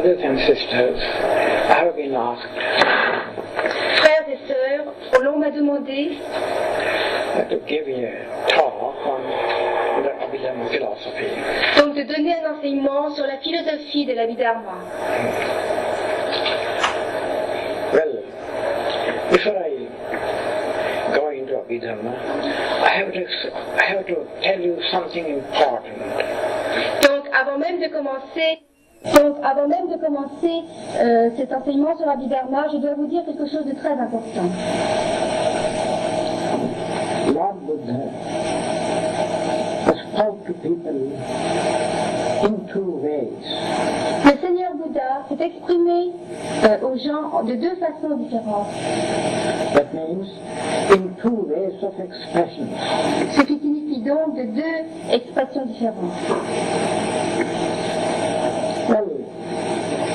Brothers and sisters, I have been asked Frères et sœurs, l'on m'a demandé to give a talk on the Abhidharma philosophy. donc de donner un enseignement sur la philosophie de l'Abhidharma. Well, before I go into Abhidharma, I have to tell you something important. Donc avant même de commencer cet enseignement sur l'Abhidharma, je dois vous dire quelque chose de très important. Lord Buddha spoke to people in two ways. Le Seigneur Bouddha s'est exprimé aux gens de deux façons différentes. That means in two ways of expression. Ce qui signifie donc de deux expressions différentes. Well,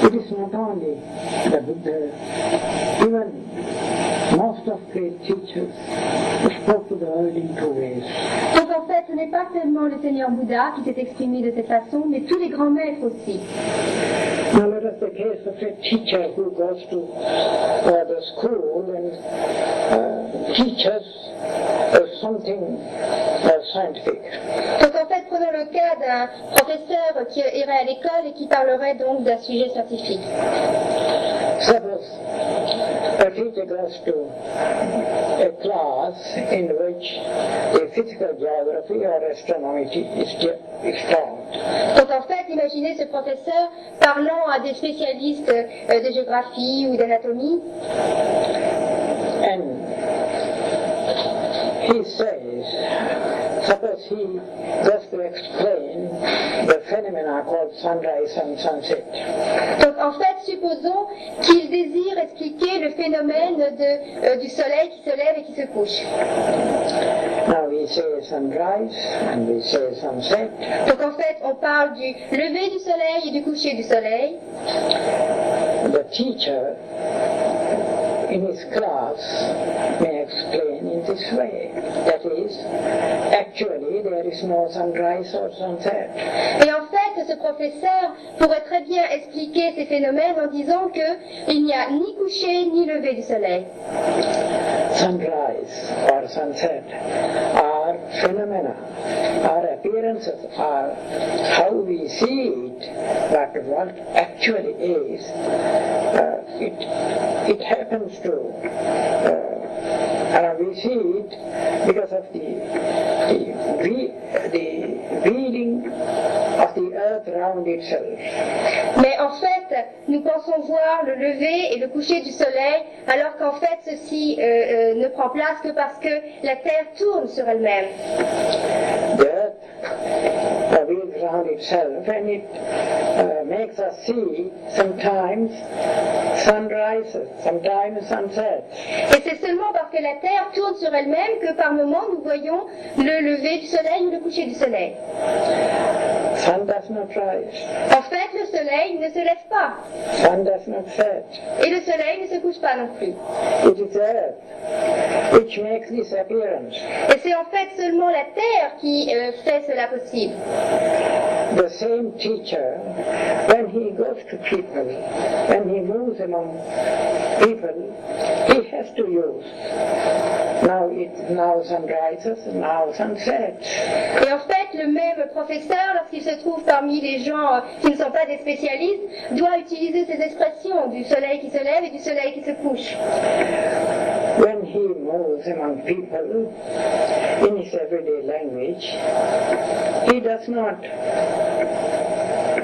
it is not only the Buddha, even most of great teachers spoke to the world in two ways. Donc en fait, ce n'est pas seulement le Seigneur Bouddha qui s'est exprimé de cette façon, mais tous les grands maîtres aussi. Now let us the case of a teacher who goes to the school and teaches something scientific. Donc en fait, prenons le cas d'un professeur qui irait à l'école et qui parlerait donc d'un sujet scientifique. Suppose a teacher goes to a class in which a physical geography or astronomy is taught. Donc en fait, imaginez ce professeur parlant à des spécialistes de géographie ou d'anatomie. And he says, suppose he goes to explain the phenomena called sunrise and sunset. Donc en fait, supposons qu'il désire expliquer le phénomène du soleil qui se lève et qui se couche. Now we say sunrise and we say sunset. Donc en fait, on parle du lever du soleil et du coucher du soleil. The teacher in his class may explain in this way. That is, actually there is no sunrise or sunset. Et en fait, ce professeur pourrait très bien expliquer ces phénomènes en disant qu'il n'y a ni coucher ni lever du soleil. Sunrise or sunset are phenomena, are appearances, are how we see it, but what actually is, it happens to, and we see it because of the wheeling of the earth around itself. Mais en fait, nous pensons voir le lever et le coucher du soleil, alors qu'en fait, ceci ne prend place que parce que la Terre tourne sur elle-même. The earth wheels around itself, and it makes us see sometimes sunrises, sometimes sunsets. Et c'est seulement parce que la Terre tourne sur elle-même que par moments nous voyons le lever du soleil ou le coucher du soleil. Sun does not rise. En fait, le soleil ne se lève pas. Sun does not set. Et le soleil ne se couche pas non plus. It is earth which makes this appearance. Et c'est en fait seulement la Terre qui fait cela possible. The same teacher, when he goes to people, when he moves among people, he has to use. Now sun rises, now sun sets. Et en fait, le même professeur, lorsqu'il se trouve parmi les gens qui ne sont pas des spécialistes, doit utiliser ces expressions du soleil qui se lève et du soleil qui se couche. When he moves among people in his everyday language, he does not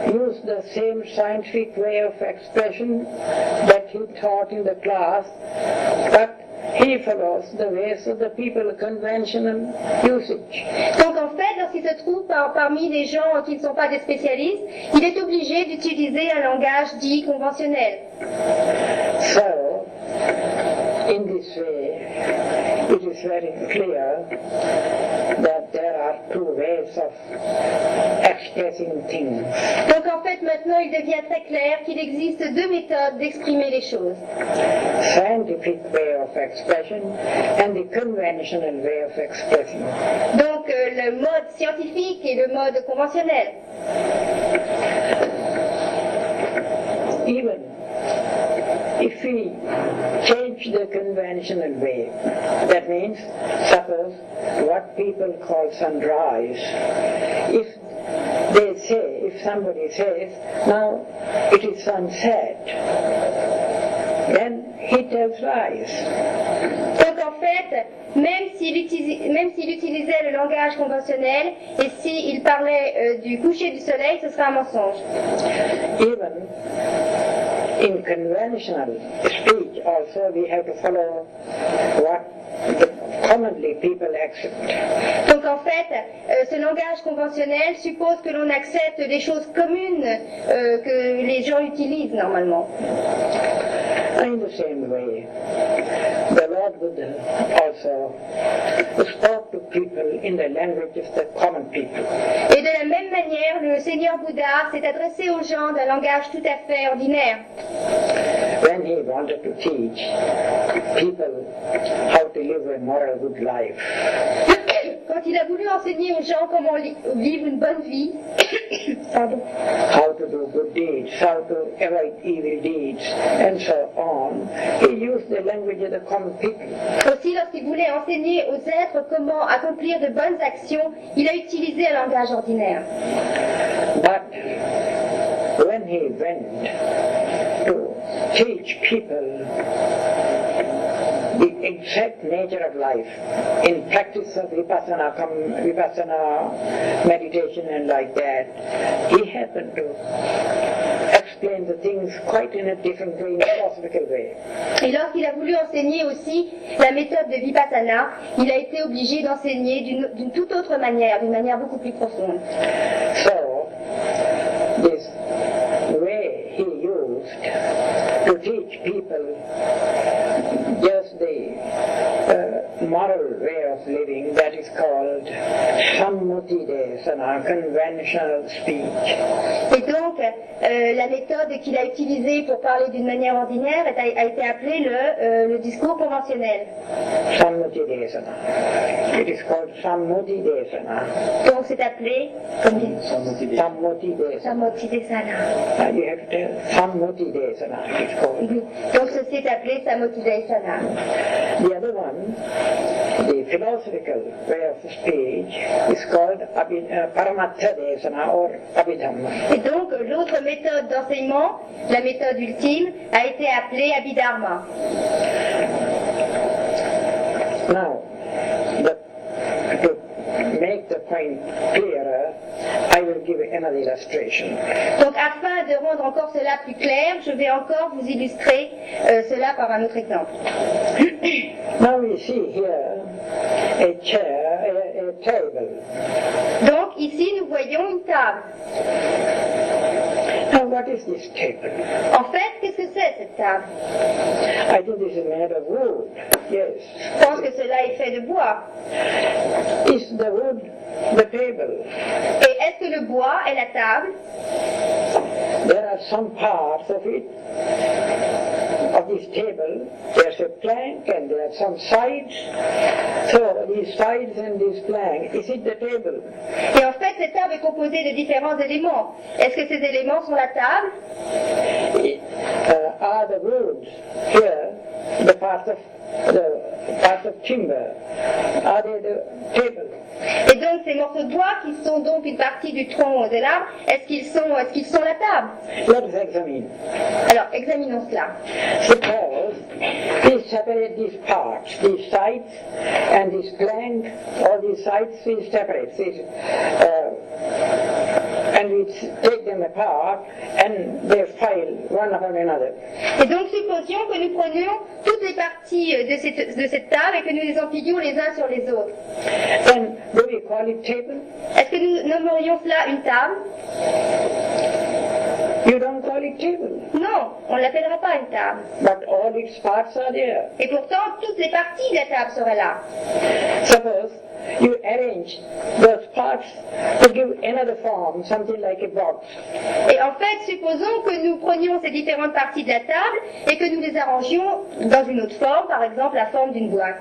use the same scientific way of expression that he taught in the class, but he follows the ways of the people, conventional usage. Donc en fait, lorsqu'il se trouve parmi les gens qui ne sont pas des spécialistes, il est obligé d'utiliser un langage dit conventionnel. So, in this way, it is very clear that there are two ways of expressing things. Donc en fait, maintenant, il devient très clair qu'il existe deux méthodes d'exprimer les choses. Scientific way of expression and the conventional way of expressing. Donc le mode scientifique et le mode conventionnel. if we change the conventional way, that means, suppose what people call sunrise, if somebody says, now it is sunset, then he tells lies. Donc en fait, même s'il utilisait le langage conventionnel et s'il parlait du coucher du soleil, ce serait un mensonge. Even in conventional speech also we have to follow what commonly people accept. Donc en fait, ce langage conventionnel suppose que l'on accepte les choses communes que les gens utilisent normalement. In the same way, the Lord Buddha also spoke to people in the language of the common people. Et de la même manière, le Seigneur Bouddha s'est adressé aux gens d'un langage tout à fait ordinaire. When he wanted to teach people how to live a moral good life, Quand il a voulu enseigner aux gens comment vivre une bonne vie, pardon, how to do good deeds, how to avoid evil deeds, and so on, he used the language of the common people. aussi lorsqu'il voulait enseigner aux êtres comment accomplir de bonnes actions, il a utilisé un langage ordinaire. But when he went to teach people the exact nature of life in practice of vipassana meditation and like that, he happened to explain the things quite in a different way, in a philosophical way. Et lorsqu'il a voulu enseigner aussi la méthode de Vipassana, il a été obligé d'enseigner d'une toute autre manière, d'une manière beaucoup plus profonde. So, this way he used to teach people just the moral way of living, that is called Sammuti Desana, conventional speech. Et donc, la méthode qu'il a utilisée pour parler d'une manière ordinaire a été appelée le discours conventionnel. Sammuti Desana. It is called Sammuti Desana. Donc c'est appelé comme Sammuti Desana. Sammuti Desana. You have to tell Sammuti Desana, it is called. Donc ceci est appelé Sammuti Desana. The other one, the philosophical way of speech, is called Paramattha Desana or Abhidhamma. Et donc l'autre méthode d'enseignement, la méthode ultime, a été appelée Abhidharma. Now, to make the point clearer, I will give another illustration. Donc afin de rendre encore cela plus clair, je vais encore vous illustrer cela par un autre exemple. Now we see here a chair, a table. Donc ici nous voyons une table. Now what is this table? En fait, qu'est-ce que c'est cette table? I think this is made of wood. Yes. Je pense que cela est fait de bois. Is the wood the table? Et est-ce que le bois est la table? There are some parts of it, of this table. There's a plank and there are some sides. So these sides and this plank, is it the table? Et en fait, cette table est composée de différents éléments. Est-ce que ces éléments sont la table? Are the woods here the part of timber? Are they the table? Et donc ces morceaux de bois qui sont donc une partie du tronc de l'arbre, est-ce qu'ils sont la table? Let us examine. Alors examinons cela. Suppose we separate these parts, these sides and this plank, all these sides we separate, and we take them apart and they file one upon another. Et donc supposions que nous prenions toutes les parties de cette table et que nous les empilions les uns sur les autres. Then do we call it table? Est-ce que nous nommerions cela une table? You don't call it table. Non, on ne l'appellera pas une table. But all its parts are there. Et pourtant, toutes les parties de la table seraient là. Suppose you arrange those parts to give another form, something like a box. Et en fait, supposons que nous prenions ces différentes parties de la table et que nous les arrangions dans une autre forme, par exemple la forme d'une boîte.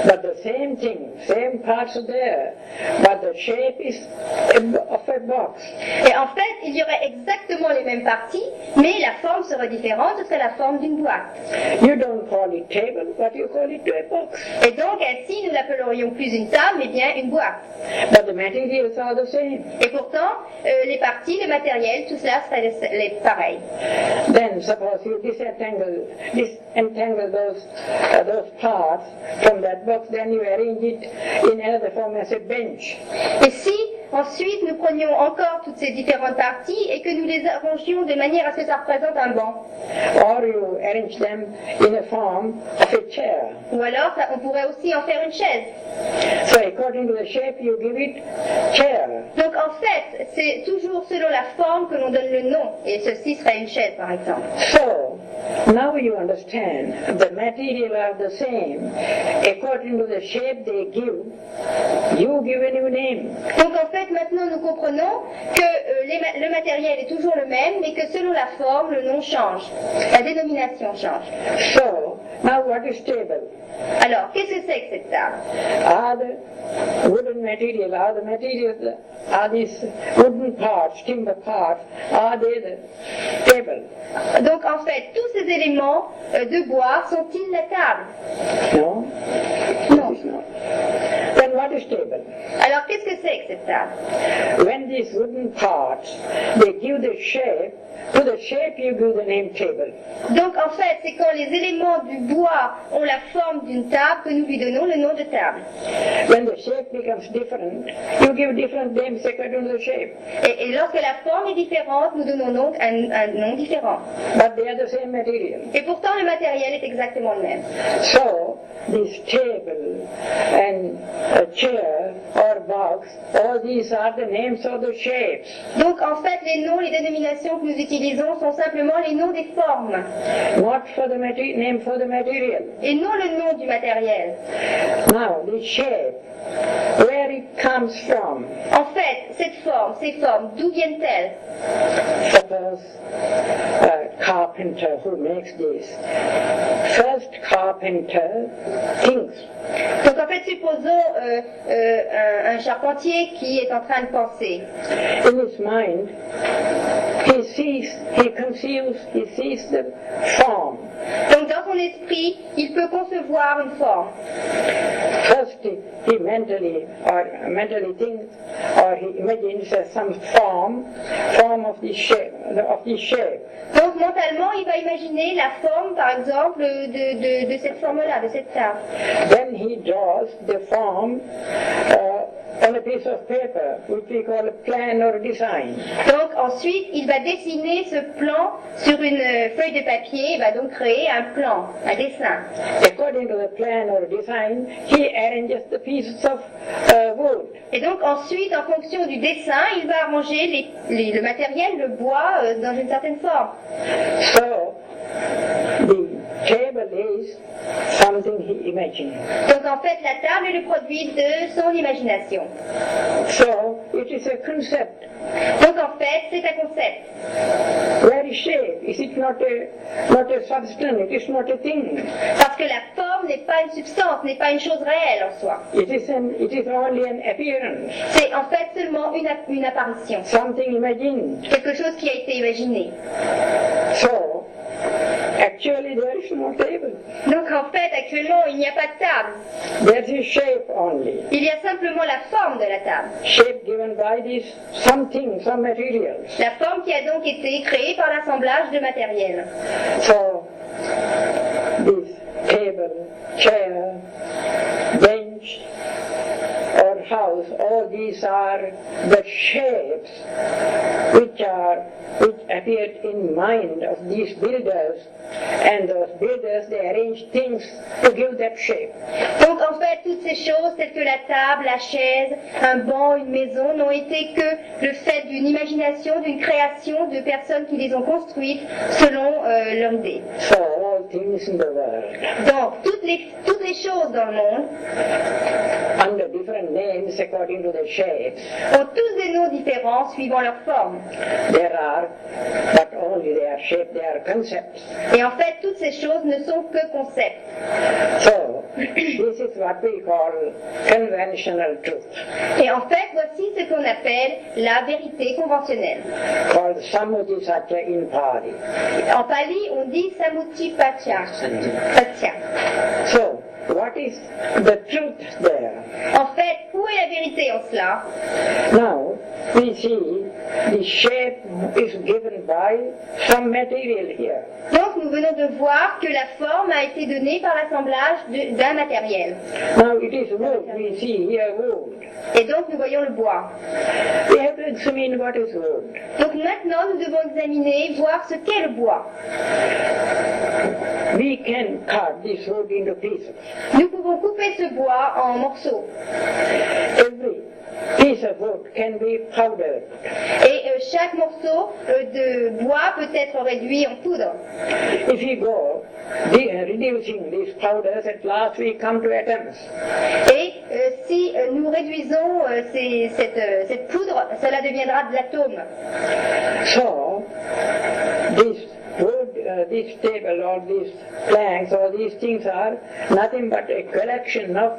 But the same thing, same parts are there, but the shape is of a box. Et en fait, il y aurait exactement les mêmes parties, mais la forme serait différente, ce serait la forme d'une boîte. You don't call it table, but you call it a box. Et donc ainsi, nous l'appellerions plus une table, mais bien une boîte. But the materials are the same. Et pourtant, les parties, le matériel, tout cela serait pareil. Then suppose you disentangle those parts from that box, then you arrange it in another form as a bench. Et si ensuite nous prenions encore toutes ces différentes parties et que nous les arrangions de manière à ce que ça représente un banc, Or you arrange them in a form of a chair. ou alors on pourrait aussi en faire une chaise. So according to the shape you give it chair. Donc en fait, c'est toujours selon la forme que l'on donne le nom, et ceci serait une chaise par exemple. So now you understand the material are the same. According to the shape they give, you give a new name. Donc en fait, maintenant nous comprenons que le matériel est toujours le même, mais que selon la forme, le nom change, la dénomination change. So now what is table? Alors, qu'est-ce que c'est que cette table? Are the wooden material, are these wooden parts, timber parts, are they the table? Donc en fait, tous ces éléments de bois sont-ils la table? No? Non. It's not. Then what is table? Alors qu'est-ce que c'est que cette table? When these wooden parts, they give the shape, to the shape you give the name table. Donc en fait, c'est quand les éléments du bois ont la forme d'une table que nous lui donnons le nom de table. When the shape becomes different, you give different names according to the shape. Et lorsque la forme est différente, nous donnons donc un nom différent. But they are the same material. Et pourtant, le matériel est exactement le même. So, this table and a chair or box, all these are the names of the shapes. Donc en fait, les noms, les dénominations que nous utilisons sont simplement les noms des formes. Not for the name for the material. Et non le nom du matériel. Now, the shape, where it comes from. En fait, ces formes, d'où viennent-elles? Suppose a carpenter who makes this. First carpenter thinks. Donc en fait, supposons un charpentier qui est en train de penser. In his mind, he conceives, he sees the form. Donc dans son esprit, il peut concevoir une forme. First, he mentally thinks, or he imagines some form of the shape. Donc mentalement, il va imaginer la forme, par exemple, de cette forme-là, de cette table. Then he draws the form on a piece of paper, which we call a plan or design. Donc ensuite, il va dessiner ce plan sur une feuille de papier, il va donc créer un plan, un dessin. According to the plan or design, he arranges the pieces of wood. Et donc ensuite, en fonction du dessin, il va arranger le matériel, le bois, dans une certaine forme. So, the table is something he imagined. Donc en fait, la table est le produit de son imagination. So, it is a concept. Donc en fait, c'est un concept. Where is shape? Is it not a substance? It is not a thing. Parce que la forme n'est pas une substance, n'est pas une chose réelle en soi. It is only an appearance. C'est en fait seulement une apparition. Something imagined. Quelque chose qui a été imaginé. So, actually there is no table. Donc en fait, actuellement, il n'y a pas de table. There is shape only. Il y a simplement la forme de la table. Shape given by this something, some materials. La forme qui a donc été créée par l'assemblage de matériel. So, this table, chair, bench, or house, all these are the shapes which appeared in mind of these builders, and those builders, they arrange things to give that shape. Donc en fait, toutes ces choses, telles que la table, la chaise, un banc, une maison, n'ont été que le fait d'une imagination, d'une création de personnes qui les ont construites selon leur idée. So all things in the world, Donc toutes les choses dans le monde under different names according to the shapes, ont tous des noms différents suivant leur forme. there are, but only they are shaped, they are concepts. Et en fait, toutes ces choses ne sont que concepts. So, this is what we call conventional truth, Et en fait, voici ce qu'on appelle la vérité conventionnelle. called Sammuti Satya in Pali. En pali, on dit Sammuti Patya. Satya. So, what is the truth there? En fait, où est la vérité en cela? Now, we see the shape is given by some material here. Donc nous venons de voir que la forme a été donnée par l'assemblage d'un matériel. Now it is wood, we see here wood. Et donc nous voyons le bois. We have to examine what is wood. Donc maintenant nous devons examiner, voir ce qu'est le bois. We can cut this wood into pieces. Nous pouvons couper ce bois en morceaux. Every piece of wood can be powdered. Et chaque morceau de bois peut être réduit en poudre. If we go reducing these powders, at last we come to atoms. Et si nous réduisons cette poudre, cela deviendra de l'atome. So, this wood, this table, all these planks, all these things are nothing but a collection of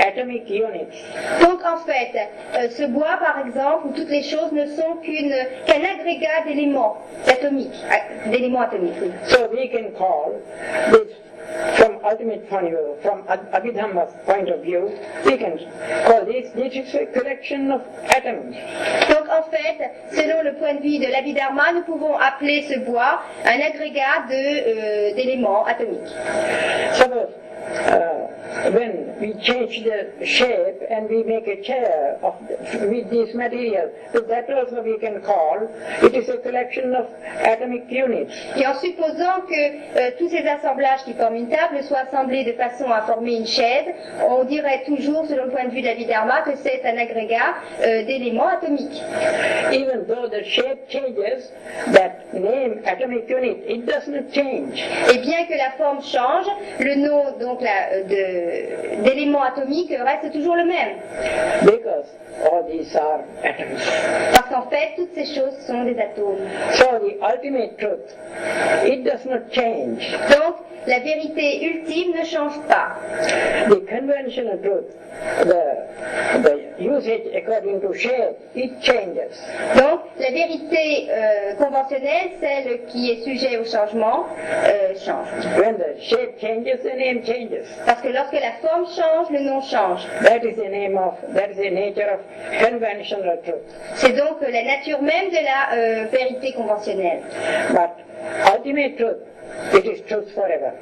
atomic units. Donc en fait, ce bois par exemple, ou toutes les choses ne sont qu'un agrégat d'éléments atomiques. Oui. So we can call this, from ultimate point of view, from Abhidhamma's point of view, we can call this is a collection of atoms. Donc en fait, selon le point de vue de l'Abhidharma, nous pouvons appeler ce bois un agrégat d'éléments atomiques. Suppose when we change the shape and we make a chair with this material, so that also we can call it is a collection of atomic units. Et en supposant que tous ces assemblages qui forment une table soient assemblés de façon à former une chaise, on dirait toujours, selon le point de vue de l'Abhidharma, que c'est un agrégat d'éléments atomiques. Even though the shape changes, that name atomic unit, it does not change. Et bien que la forme change, le nom donc d'éléments atomiques reste toujours le même. Because all these are atoms. Parce qu'en fait, toutes ces choses sont des atomes. So the ultimate truth, it does not change. Donc, la vérité ultime ne change pas. The conventional truth, the usage according to shape, it changes. Donc, la vérité conventionnelle, celle qui est sujet au changement, change. When the shape changes, the name changes. Parce que lorsque la forme change, le nom change. That is the nature of conventional truth. C'est donc la nature même de la vérité conventionnelle. But ultimate truth, it is truth forever.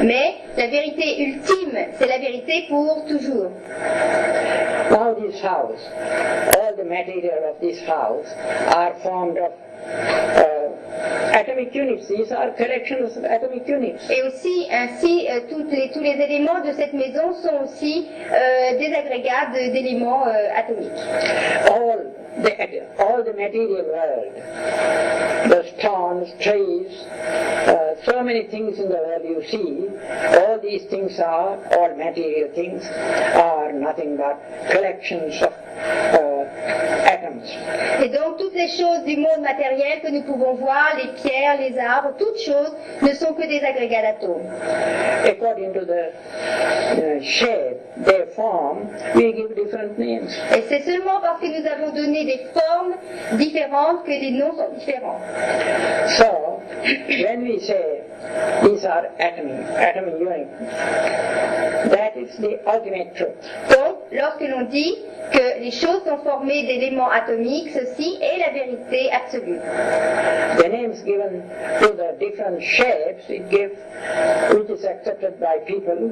Mais la vérité ultime, c'est la vérité pour toujours. Now this house, all the material of this house are formed of atomic units. These are collections of atomic units. Et aussi, ainsi, tous les éléments de cette maison sont aussi des agrégats d'éléments atomiques. All the material world, the stones, trees, so many things in the world you see, all these things are, all material things, are nothing but collections of atoms. Et donc toutes les choses du monde matériel que nous pouvons voir, les pierres, les arbres, toutes choses ne sont que des agrégats d'atomes. According to the shape they form, we give different names. Et c'est seulement parce que nous avons donné des formes différentes que les noms sont différents. So, when we say these are atomic units, that is the ultimate truth. Donc, lorsque l'on dit que les choses sont formées d'éléments atomiques, ceci est la vérité absolue. The names given to the different shapes it gives, which is accepted by people,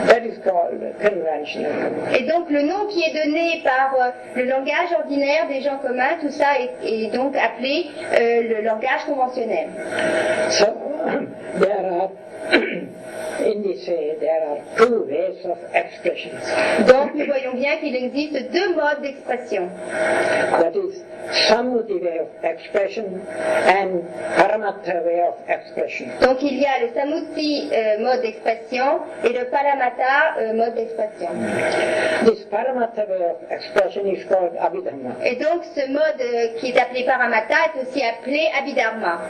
that is called conventional. Et donc le nom qui est donné par le langage ordinaire des gens communs, tout ça est donc appelé le langage conventionnel. So, there are in this way, there are two ways of expression. Donc nous voyons bien qu'il existe deux modes d'expression. That is Sammuti way of expression and Paramattha way of expression. Donc il y a le Sammuti mode d'expression et le Paramattha mode d'expression. This Paramattha way of expression is called Abhidhamma. Et donc ce mode qui est appelé Paramattha est aussi appelé Abhidharma.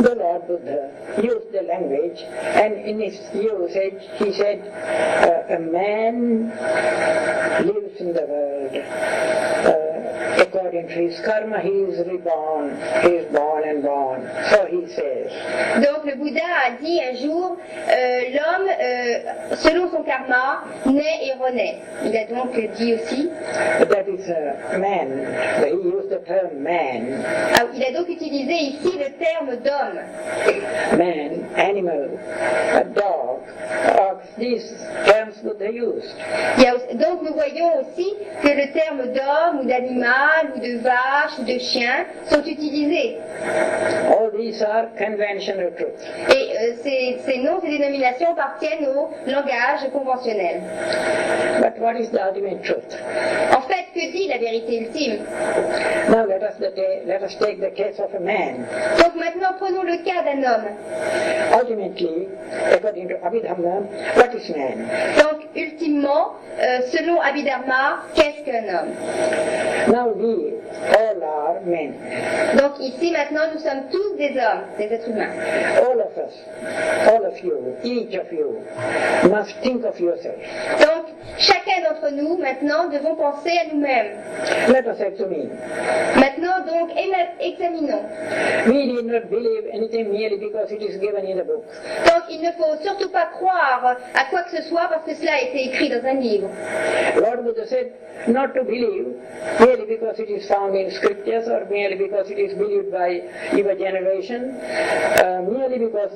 The Lord Buddha used the language, and in in his usage, he said, a man lives in the world. According to his karma, he is reborn. He is born and born. So he says. Donc le Bouddha a dit un jour, l'homme, selon son karma, naît et renaît. Il a donc dit aussi. That is man. He used the term man. Il a donc utilisé ici le terme d'homme. Man, animal, a dog, ox, these terms that they used. Donc nous voyons aussi que le terme d'homme ou d'animal ou de vache ou de chien sont utilisés. All these are conventional truths. Et ces noms, ces dénominations appartiennent au langage conventionnel. But what is the ultimate truth? En fait, que dit la vérité ultime? Now let us take the case of a man. Donc maintenant prenons le cas d'un homme. Ultimately, according to Abhidhamma, what is man? Donc ultimement, selon Abhidharma, qu'est-ce qu'un homme? Now we all are men. Donc ici maintenant nous sommes tous des hommes, des êtres humains. All of us, all of you, each of you must think of yourself. Donc chacun d'entre nous maintenant devons penser à nous-mêmes. Let us examine. Maintenant donc examinons. We need not believe anything merely because it is given in the book. Donc il ne faut surtout pas croire à quoi que ce soit parce que cela a été écrit dans un livre. Lord Buddha said not to believe merely because it is found in scriptures or merely because it is believed by your generation, merely because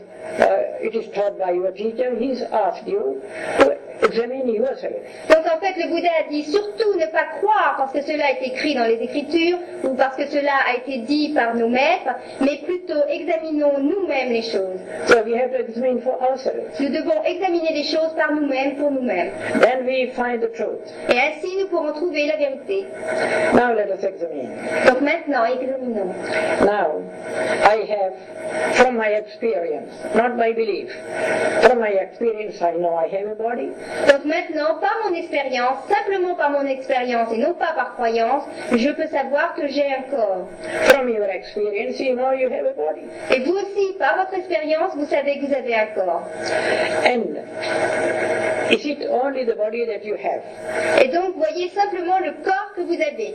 it is taught by your teacher. He's asked you to examine yourself. Donc en fait le Bouddha a dit surtout ne pas croire parce que cela est écrit dans les Écritures ou parce que cela a été dit par nos maîtres, mais plutôt examinons nous-mêmes les choses. So we have to examine for ourselves. Nous devons examiner les choses par nous-mêmes, pour nous-mêmes. Then we find the truth. Et ainsi nous pourrons trouver la vérité. Now let us examine. Donc maintenant examinons. Now I have, from my experience, not by belief, from my experience I know I have a body. Donc maintenant, par mon expérience, simplement par mon expérience et non pas par croyance, je peux savoir que j'ai un corps. From your experience you know you have a body. Et vous aussi, par votre expérience, vous savez que vous avez un corps. And is it only the body that you have? Et donc, voyez simplement le corps que vous avez.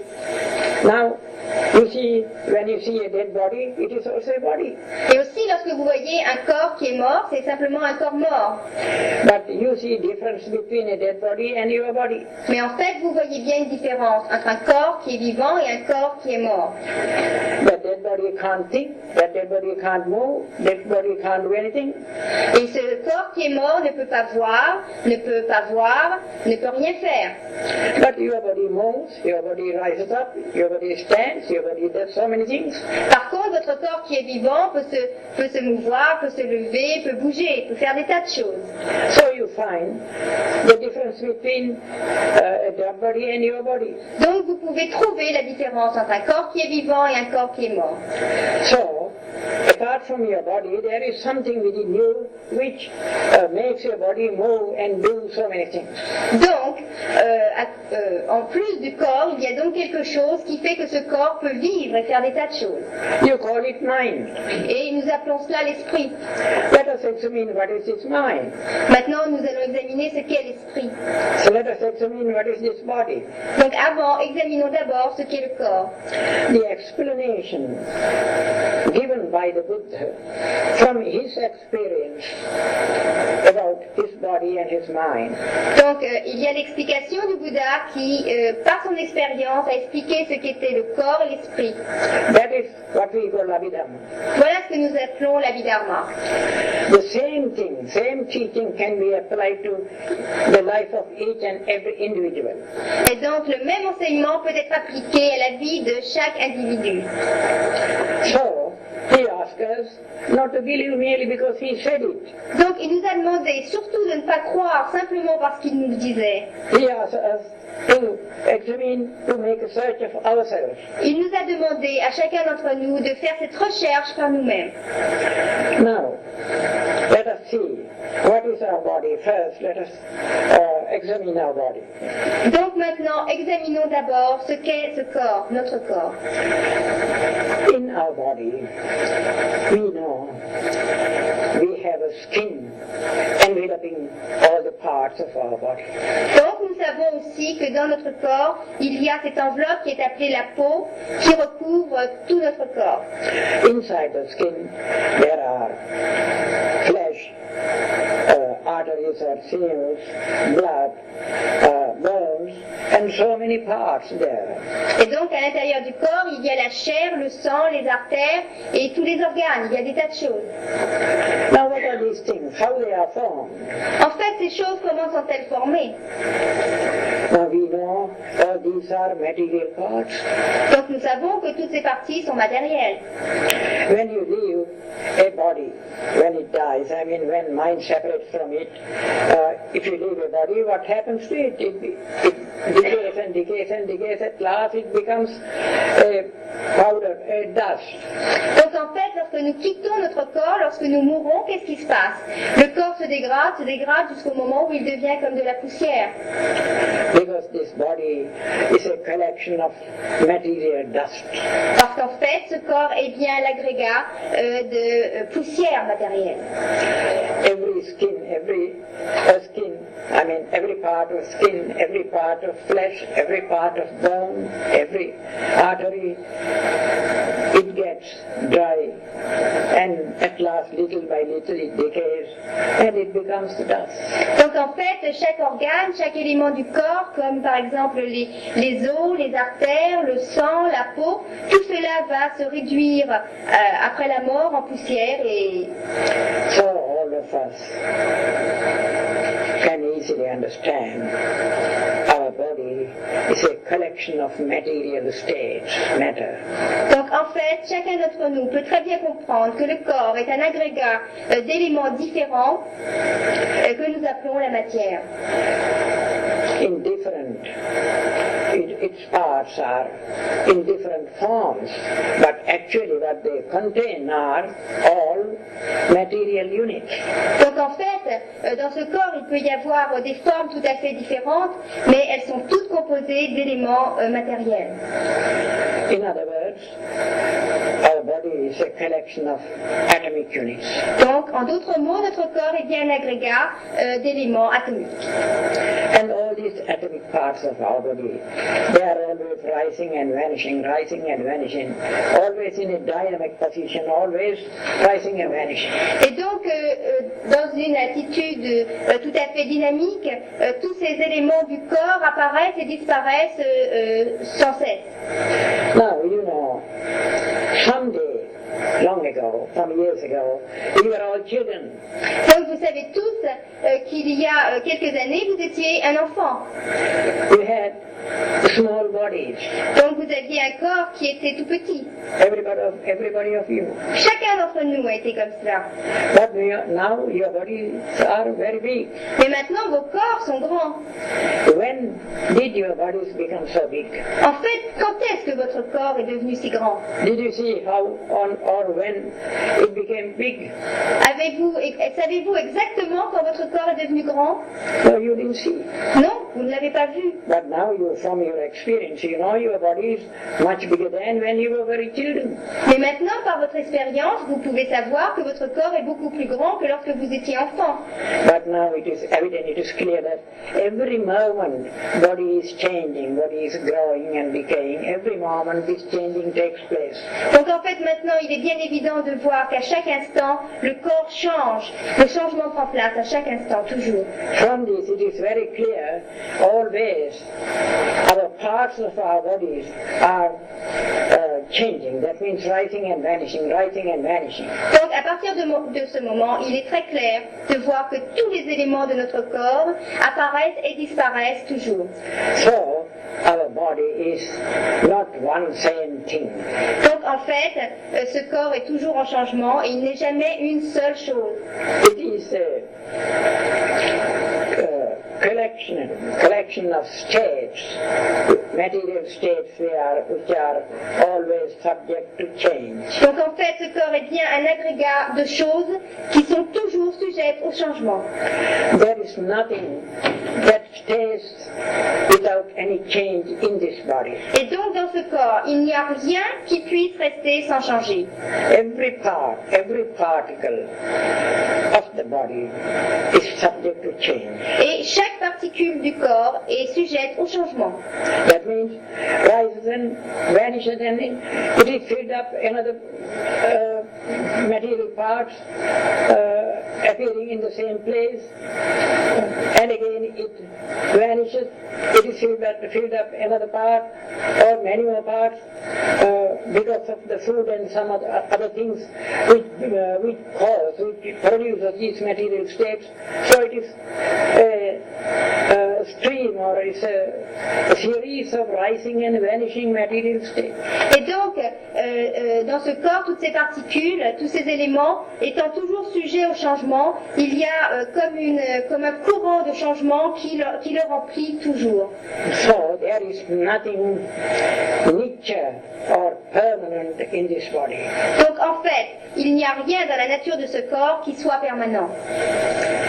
Now, you see, when you see a dead body, it is also a body. Et aussi, lorsque vous voyez un corps qui est mort, c'est simplement un corps mort. But you see difference between a dead body and your body. Mais en fait, vous voyez bien une différence entre un corps qui est vivant et un corps qui est mort. That dead body can't think, that dead body can't move, that body can't do anything. Et ce corps qui est mort ne peut pas voir, ne peut rien faire. But your body moves, your body rises up, your body stands, your body does so many things. Par contre, votre corps qui est vivant peut se mouvoir, peut se lever, peut bouger, peut faire des tas de choses. So you find the difference between a dead body and your body. Donc vous pouvez trouver la différence entre un corps qui est vivant et un corps qui est mort. So, apart from your body, there is something within you which makes your body move and do so many things. Donc, en plus du corps, il y a donc quelque chose qui fait que ce corps peut vivre et faire des tas de choses. You call it mind. Et nous appelons cela l'esprit. Let us examine what is this mind. Maintenant, nous allons examiner ce qu'est l'esprit. So let us examine what is this body. Donc avant, examinons d'abord ce qu'est le corps. The explanation given by the Buddha from his experience about his body and his mind. Donc il y a l'explication du Bouddha qui, par son expérience, a expliqué ce qu'était le corps et l'esprit. That is what we call Abhidhamma. Voilà ce que nous appelons l'Abhidharma. The same thing, same teaching can be applied to the life of each and every individual. Et donc le même enseignement peut être appliqué à la vie de chaque individu. So, he asked us not to believe merely because he said it. Donc il nous a demandé surtout de ne pas croire simplement parce qu'il nous le disait. He asked us to examine, to make a search of ourselves. Il nous a demandé à chacun d'entre nous de faire cette recherche par nous-mêmes. Now, let us see what is our body. First, let us examine our body. Donc maintenant, examinons d'abord ce qu'est ce corps, notre corps. In our body, we know we have a skin enveloping all the parts of our body. Donc nous savons aussi que dans notre corps, il y a cette enveloppe qui est appelée la peau, qui recouvre tout notre corps. Inside the skin there are flesh, arteries or sinews, blood, bones, and so many parts there. Et donc à l'intérieur du corps, il y a la chair, le sang, les artères et tous les organes. Il y a des tas de choses. Now what are these things? How they are formed? En fait, ces choses, comment sont-elles formées? Now we know all these are material parts. Donc nous savons que toutes ces parties sont matérielles. When you leave a body, when it dies, I mean when mind separates from it, if you leave a body, what happens to it? It decays and decays and decays. At last it becomes a powder, a dust. Donc en fait, lorsque nous quittons notre corps, lorsque nous mourons, qu'est-ce qui se passe? Le corps se dégrade jusqu'au moment où il devient comme de la poussière. Because this body is a collection of material dust. Parce qu'en fait, ce corps est bien l'agrégat de poussière matérielle. Every skin, every part of skin, every part of flesh, every part of bone, every artery, it gets dry, and at last, little by little, it decays, and it becomes the dust. Donc en fait, chaque organe, chaque élément du corps, comme par exemple les os, les artères, le sang, la peau, tout cela va se réduire après la mort en poussière et... So all of us can easily understand our body is a collection of material states, matter. Donc en fait, chacun d'entre nous peut très bien comprendre que le corps est un agrégat d'éléments différents que nous appelons la matière. In different, its parts are in different forms, but actually what they contain are all material units. Donc en fait, dans ce corps, il peut y avoir des formes tout à fait différentes, mais elles sont toutes composées d'éléments matériels. In other words, our body is a collection of atomic units. Donc, en d'autres mots, notre corps est bien un agrégat d'éléments atomiques. And all these atomic parts of our body, they are always rising and vanishing, always in a dynamic position, always rising and vanishing. Et donc, dans une attitude tout à fait dynamique, tous ces éléments du corps apparaissent et disparaissent sans cesse. Now, you know, someday, long ago, some years ago, we were all children. Donc vous savez tous qu'il y a quelques années, vous étiez un enfant. We had small bodies. Donc vous aviez un corps qui était tout petit. Everybody of you. Chacun d'entre nous a été comme cela. But now your bodies are very big. Mais maintenant vos corps sont grands. When did your bodies become so big? En fait, quand est-ce que votre corps est devenu si grand? Did you see how or when it became big? Savez-vous exactement quand votre corps est devenu grand? No, you didn't see. Non, vous ne l'avez pas vu. But now from your experience, you know your body is much bigger than when you were very children. Mais maintenant, par votre expérience, vous pouvez savoir que votre corps est beaucoup plus grand que lorsque vous étiez enfant. But now it is evident, it is clear that every moment body is changing, body is growing and decaying. Every moment this changing takes place. Donc en fait, maintenant, il est bien évident de voir qu'à chaque instant, le corps change. Le changement prend place à chaque instant, toujours. From this, it is very clear, always, our parts of our bodies are changing. That means rising and vanishing, rising and vanishing. Donc à partir de ce moment, il est très clair de voir que tous les éléments de notre corps apparaissent et disparaissent toujours. So, our body is not one same thing. Donc en fait, ce corps est toujours en changement et il n'est jamais une seule chose. It is a collection of states, material states which are always subject to change. Donc en fait, ce corps est bien un agrégat de choses qui sont toujours sujettes au changement. There is nothing that stays without any change in this body. Et donc dans ce corps, il n'y a rien qui puisse rester sans changer. Every part, every particle of the body is subject to change. Et chaque particule du corps est sujette au changement. That means rises and vanishes and it is filled up another material parts appearing in the same place, and again it vanishes, it is filled up another part or many more parts because of the food and some other things which produces these material states. So it is a stream or it's a series of rising and vanishing material states. Et donc, dans ce corps, toutes ces particules, tous ces éléments étant toujours sujets au changement, il y a comme un courant de changement qui le remplit toujours. So there is nothing nature or permanent in this body. Donc en fait, il n'y a rien dans la nature de ce corps qui soit permanent.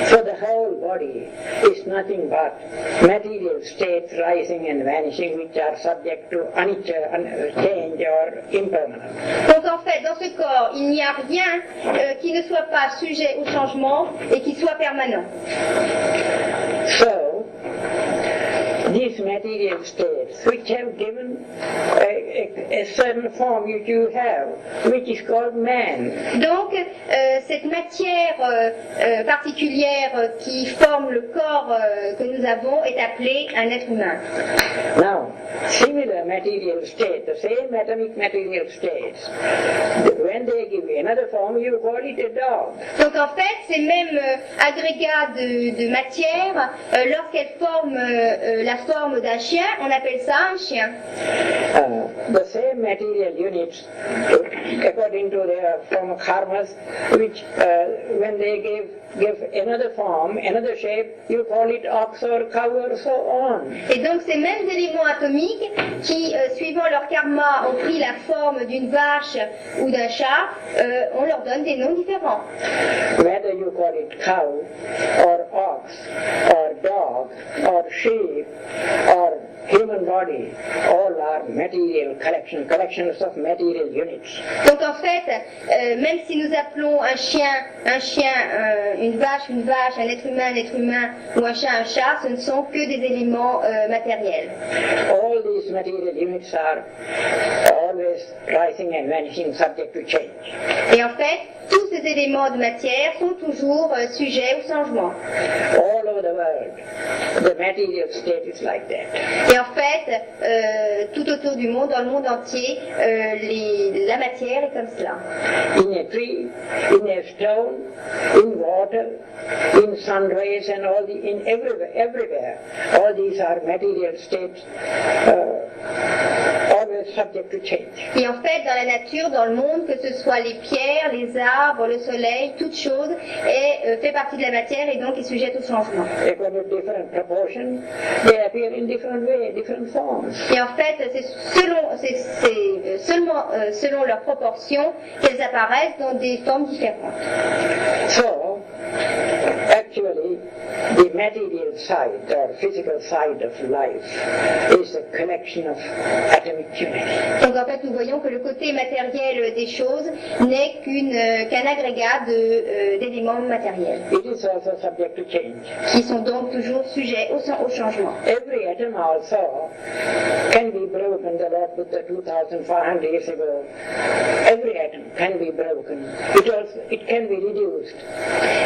So the whole body is nothing but material states rising and vanishing which are subject to anicca, change or impermanence. Donc en fait, dans ce corps, il n'y a rien qui ne soit pas sujet au changement et qui soit permanent. So these material states which have given a certain form which you have, which is called man. Donc cette matière particulière qui forme le corps que nous avons est appelée un être humain. Now, similar material state, the same atomic material states, when they give another form, you call it a dog. Donc en fait, ces mêmes agrégats de matière, lorsqu'elles forment la forme d'un chien, on appelle ça un chien. The same material units, according to their form of karmas, which when they give another form, another shape, you call it ox or cow or so on. Et donc ces mêmes éléments atomiques qui, suivant leur karma, ont pris la forme d'une vache ou d'un chat, on leur donne des noms différents. Whether you call it cow or ox or dog or sheep or human body, all are material collections of material units. Donc en fait, même si nous appelons un chien, une vache, un être humain, ou un chat, ce ne sont que des éléments matériels. All these material units are always rising and vanishing, subject to change. Et en fait, tous ces éléments de matière sont toujours sujets au changement. All over the world, the material state is like that. Et en fait, tout autour du monde, dans le monde entier, la matière est comme cela. In a tree, in a stone, in water, in sun rays and all everywhere, all these are material states, always subject to change. Et en fait, dans la nature, dans le monde, que ce soit les pierres, les arbres, le soleil, toute chose fait partie de la matière et donc est sujette au changement. According to different proportions, they appear in different ways, different forms. Et en fait, c'est seulement selon leur proportion qu'elles apparaissent dans des formes différentes. So, actually, the material side or physical side of life is a collection of atomic units. Donc en fait, nous voyons que le côté matériel des choses n'est qu'un agrégat d'éléments matériels, It is also subject to change. qui sont donc toujours sujets au changement. Every atom also can be broken. The Lord Buddha 2500 years ago, every atom can be broken. It can be reduced.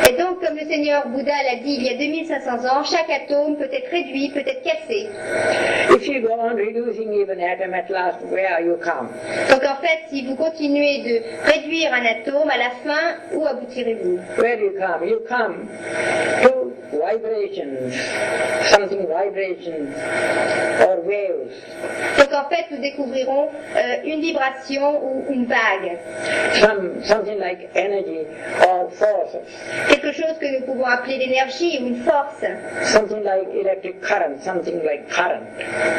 Et donc, comme le Seigneur Bouddha l'a dit il y a 2500 ans, chaque atome peut être réduit, peut être cassé. If you go on reducing even atom, at last where you come? Donc en fait, si vous continuez de réduire un atome, à la fin, où aboutirez-vous? Where you come? You come to vibrations, something vibrations or waves. Donc en fait, nous découvrirons une vibration ou une vague. Something like energy or forces. Quelque chose que nous pouvons appeler l'énergie ou une force. Something like electric current, something like current.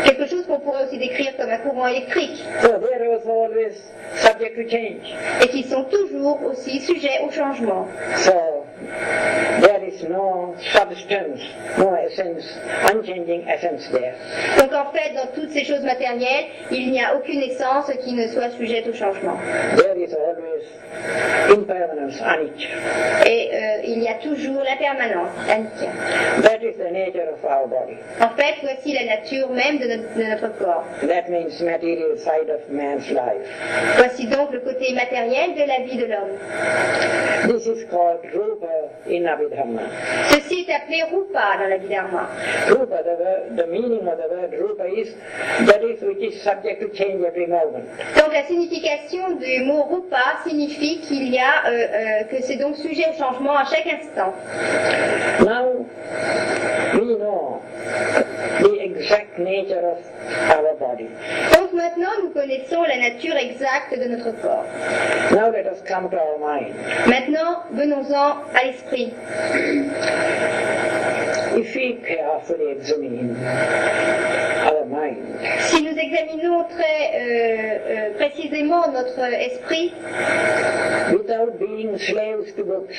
Quelque chose qu'on pourrait aussi décrire comme un courant électrique. So they are always subject to change. Et qui sont toujours aussi sujets au changement. So there is no substance, no essence, unchanging essence there. Donc en fait, dans toutes ces choses matérielles, il n'y a aucune essence qui ne soit sujette au changement. There is always impermanence, anicca. Et il y a toujours la permanence, anicca. That is the nature of our body. En fait, voici la nature même de notre corps. That means material side of man's life. Voici donc le côté matériel de la vie de l'homme. This is called rupa in Abhidharma. Ceci est appelé rupa dans la Abhidharma. Rupa, the meaning of the word rupa is that is which is subject to change every moment. Donc la signification du mot rupa signifie qu'il y a que c'est donc sujet au changement à chaque instant. Now we know the exact nature of our body. Donc maintenant nous connaissons la nature exacte de notre corps. Now let us come to our mind. Maintenant venons-en à l'esprit. If we carefully examine our mind, Si nous examinons très précisément notre esprit, without being slaves to books,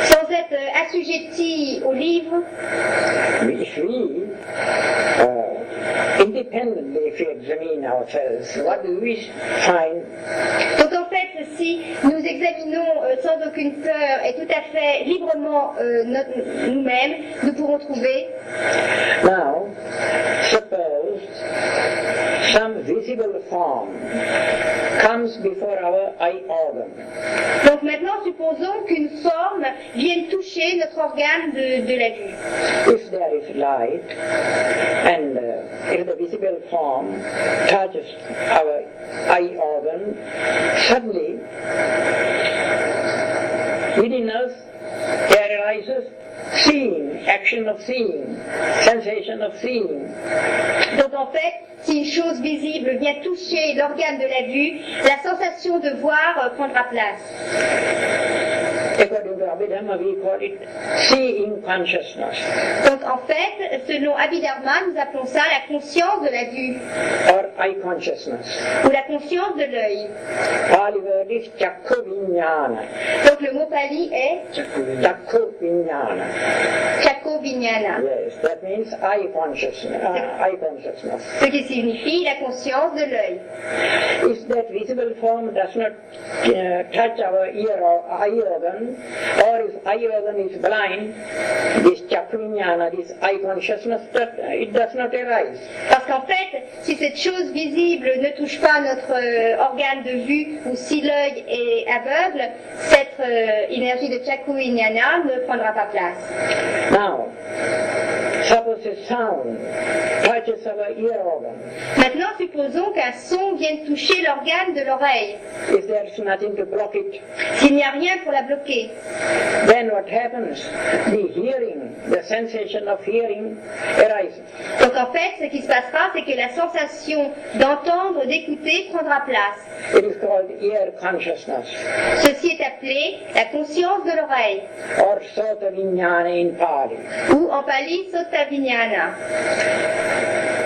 sans être assujettis aux livres, if we independently, if we examine ourselves, what do we find? donc en fait, si nous examinons sans aucune peur et tout à fait librement nous-mêmes, nous pourrons trouver, Now, suppose some visible form comes before our eye organ. donc maintenant supposons qu'une forme vienne toucher notre organe de la vue. If there is light and if the visible form touches our eye organ, suddenly within us there arises seeing, action of seeing, sensation of seeing. Donc en fait, si une chose visible vient toucher l'organe de la vue, la sensation de voir prendra place. According to Abhidharma, we call it seeing consciousness. Donc en fait, selon Abhidharma, nous appelons ça la conscience de la vue, Or eye consciousness. ou la conscience de l'œil. Pali word is chakku vijnana. Donc le mot pali est Chakku vijnana. chakko vijnana, Yes, that means eye consciousness. Eye consciousness. ce qui signifie la conscience de l'œil. If that visible form does not touch our ear or eye organ, or if eye organ is blind, this chakku vijnana, this eye consciousness, it does not arise. Parce qu'en fait, si cette chose visible ne touche pas notre organe de vue, ou si l'œil est aveugle, cette énergie de chakku vijnana ne prendra pas place. Now, suppose a sound touches our ear organ. Maintenant, supposons qu'un son vienne toucher l'organe de l'oreille. If there is nothing to block it, S'il n'y a rien pour la bloquer, then what happens? The hearing, the sensation of hearing arises. donc en fait, ce qui se passera, c'est que la sensation d'entendre, d'écouter prendra place. It is called ear consciousness, Ceci est appelé la conscience de l'oreille, or sota vijnana in Pali. ou en pali sota vijnana.